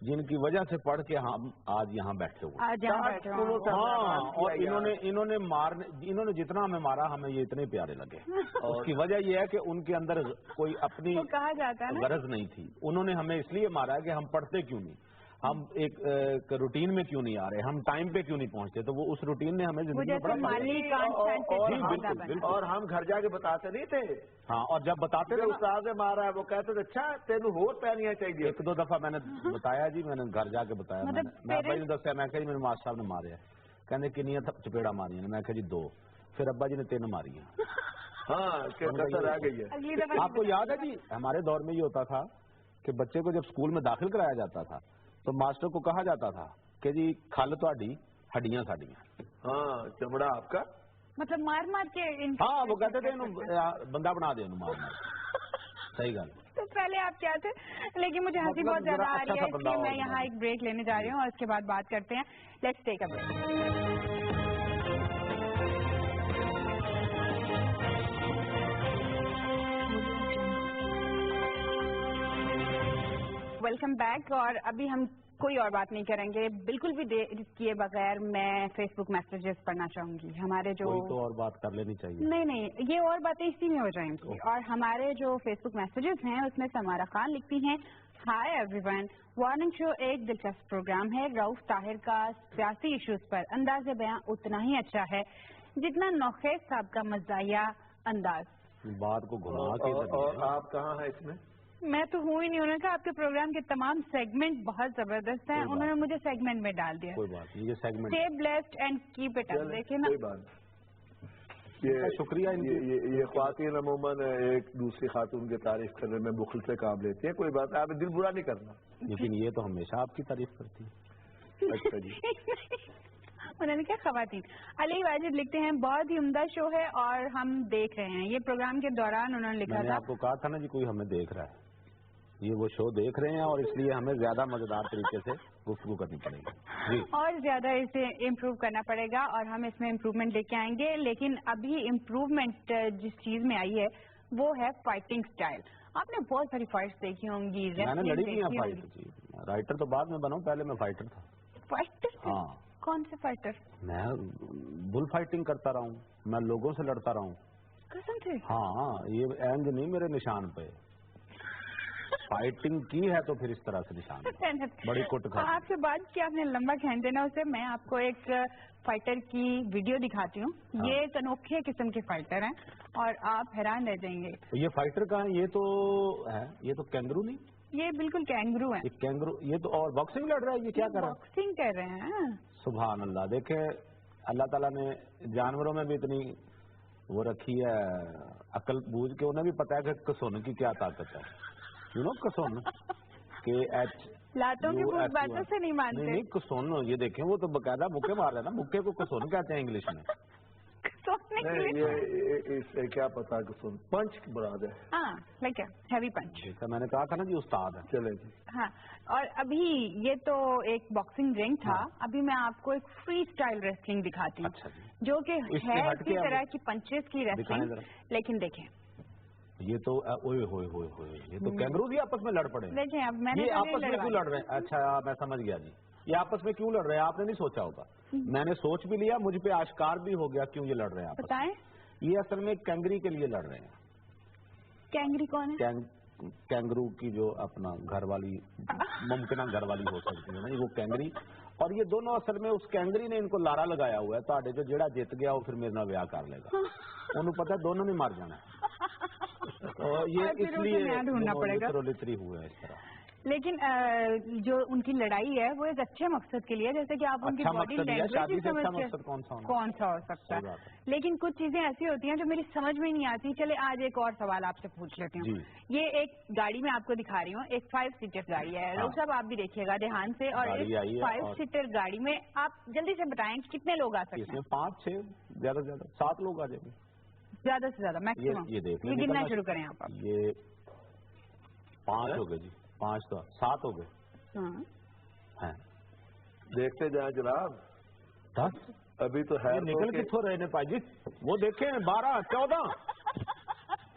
جن کی وجہ سے پڑھ کے ہم آج یہاں بیٹھے ہوئے. ہاں, اور انہوں نے جتنا ہمیں مارا ہمیں یہ اتنے پیارے لگے. اس کی وجہ یہ ہے کہ ان کے اندر کوئی اپنی غرض نہیں تھی. انہوں نے ہمیں اس لیے مارا ہے کہ ہم پڑھتے کیوں نہیں, ہم ایک روٹین میں کیوں نہیں آ رہے, ہم ٹائم پہ کیوں نہیں پہنچتے. تو وہ اس روٹین نے ہمیں زندگی میں اور ہم گھر جا کے بتاتے نہیں تھے. ہاں, اور جب بتاتے تھے استاد نے مارا ہے وہ کہتے تھے اچھا تینوں ہو پہنیاں چاہیے. ایک دو دفعہ میں نے بتایا جی, میں نے گھر جا کے بتایا, میں ابا جی نے دسیا, میں کہا جی میرے ماسٹر صاحب نے مارے ہیں. کہنے کنیاں چپیڑا ماری ہیں, میں کہا جی 2. پھر ابا جی نے 3 ماری ہیں. ہاں رہ گئی ہے. آپ کو یاد ہے جی ہمارے دور میں یہ ہوتا تھا کہ بچے کو جب اسکول میں داخل کرایا جاتا تھا تو ماسٹر کو کہا جاتا تھا کہ جی کھل تہاڈی ہڈیاں ساڈیاں. ہاں, چمڑا آپ کا, مطلب مار مار کے. ہاں, وہ کہتے تھے بندہ بنا دے مار مار. صحیح گل. تو پہلے آپ کیا تھے, لیکن مجھے ہنسی بہت زیادہ آ رہی ہے اس لیے میں یہاں ایک بریک لینے جا رہی ہوں اور اس کے بعد بات کرتے ہیں. Let's take a break. Welcome back. اور ابھی ہم کوئی اور بات نہیں کریں گے, بالکل بھی دیر کیے بغیر میں فیس بک میسیجز پڑھنا چاہوں گی. ہمارے جو تو اور بات کر لینی چاہیے. نہیں, یہ اور باتیں اسی میں ہو جائیں گی. اور ہمارے جو فیس بک میسیجز ہیں اس میں سمارا خان لکھتی ہیں, ہائی ایوری ون, وارننگ شو ایک دلچسپ پروگرام ہے. رؤف طاہر کا سیاسی ایشوز پر انداز بیاں اتنا ہی اچھا ہے جتنا نوخیز صاحب کا مزاحیہ انداز. بات کو گھما کے. اور آپ کہاں ہیں اس میں؟ میں تو ہوں ہی نہیں. انہوں نے کہا آپ کے پروگرام کے تمام سیگمنٹ بہت زبردست ہیں, انہوں نے مجھے سیگمنٹ میں ڈال دیا. کوئی بات نہیں, یہ segment stay blessed and keep it اپ. دیکھیں نا, شکریہ. یہ خواتین عموماً ایک دوسری خاتون کی تعریف کرنے میں بخل سے کام لیتی ہیں. کوئی بات ہے, آپ دل برا نہیں کرنا. لیکن یہ تو ہمیشہ آپ کی تعریف کرتی ہے. اچھا جی. انہوں نے کیا خواتین. علی واجد لکھتے ہیں بہت ہی عمدہ شو ہے اور ہم دیکھ رہے ہیں. یہ پروگرام کے دوران انہوں نے لکھا تھا, میں نے آپ کو کہا تھا نا جی کوئی ہمیں دیکھ رہا ہے. یہ وہ شو دیکھ رہے ہیں اور اس لیے ہمیں زیادہ مزیدار طریقے سے گفتگو کرنی پڑے گی. جی, اور زیادہ اسے امپروو کرنا پڑے گا اور ہم اس میں امپروومنٹ لے کے آئیں گے. لیکن ابھی امپروومنٹ جس چیز میں آئی ہے وہ ہے فائٹنگ سٹائل. آپ نے بہت ساری فائٹس دیکھی ہوں گی. میں نے لڑی نہیں فائٹ. رائٹر تو بعد میں بناؤں, پہلے میں فائٹر تھا. فائٹر؟ ہاں. کون سے فائٹر؟ میں بل فائٹنگ کرتا رہا ہوں, میں لوگوں سے لڑتا رہا ہوں. قسم سے؟ ہاں, یہ اینج نہیں میرے نشان پہ. فائٹنگ کی ہے تو پھر اس طرح سے نشان بڑی کٹ کھا. آپ سے بات کی, آپ نے لمبا کھینچ دینا اسے. میں آپ کو ایک فائٹر کی ویڈیو دکھاتی ہوں. یہ ایک انوکھے قسم کے فائٹر ہیں اور آپ حیران رہ جائیں گے. یہ فائٹر کہاں ہے؟ یہ تو ہے, یہ تو کینگرو نہیں, یہ بالکل کینگرو ہے. یہ کینگرو, یہ تو اور باکسنگ لڑ رہا ہے. یہ کیا کر رہا ہے؟ باکسنگ کر رہے ہیں. سبحان اللہ. دیکھیں اللہ تعالیٰ نے جانوروں میں بھی اتنی وہ رکھی ہے عقل بوجھ کے, انہیں بھی پتا ہے کہ کسون کی کیا طاقت ہے. کسون کے ایچ لاتوں کی باتوں سے نہیں مانتے. نہیں, کسون. یہ دیکھیں وہ تو باقاعدہ بکے مار رہے ہیں نا. بکے کو کسون کہتے ہیں انگلش میں. یہ کیا پتا کسون پنچ براد ہے. ہاں, لائک ہیوی پنچ. میں نے کہا تھا نا جی استاد ہے. چلے جی. ہاں, اور ابھی یہ تو ایک باکسنگ رنگ تھا. ابھی میں آپ کو ایک فری اسٹائل ریسلنگ دکھاتی ہوں جو کہ ہے اسی طرح کی پنچز کی ریسلنگ. لیکن دیکھیں یہ تو اوئے ہوئے ہوئے ہوئے, یہ تو کینگرو بھی آپس میں لڑ پڑے. دیکھیں اب میں نے یہ آپس میں کیوں لڑ رہے ہیں؟ اچھا میں سمجھ گیا جی, یہ آپس میں کیوں لڑ رہے ہیں آپ نے نہیں سوچا ہوگا. میں نے سوچ بھی لیا, مجھ پہ آشکار بھی ہو گیا کیوں یہ لڑ رہے ہیں آپس میں. یہ اصل میں کینگری کے لیے لڑ رہے ہیں. کینگری کون ہے؟ کینگرو کی جو اپنا گھر والی ممکنہ گھر والی ہو سکتی ہے نا, وہ کینگری. اور یہ دونوں اصل میں اس کینگری نے ان کو لارا لگایا ہوا ہے. تو جو جڑا جیت گیا وہ پھر میرے نال ویاہ کر لے گا. انہوں پتا ہے دونوں نے مار جانا ہے. یہ اس لیے لتری ہوئے اس طرح. لیکن جو ان کی لڑائی ہے وہ ایک اچھے مقصد کے لیے, جیسے کہ آپ ان کی باڈی لینگویج کون سا ہو سکتا ہے. لیکن کچھ چیزیں ایسی ہوتی ہیں جو میری سمجھ میں نہیں آتی. چلے آج ایک اور سوال آپ سے پوچھ لیتی ہوں. یہ ایک گاڑی میں آپ کو دکھا رہی ہوں, ایک 5 سیٹر گاڑی ہے. روح صاحب آپ بھی دیکھیے گا دھیان سے. اور ایک 5 سیٹر گاڑی میں آپ جلدی سے بتائیں کتنے لوگ آ سکتے ہیں؟ 5 6 زیادہ سے زیادہ 7 لوگ آ جائیں گے. زیادہ سے زیادہ میکسیمم. یہ گننا شروع کریں آپ. یہ 5 ہو گئے جی. 5 تو 7 ہو گئے. دیکھتے جائیں جناب. 10 ابھی تو ہے. نکل کتوں رہے نے پاجی, وہ دیکھیں 12 14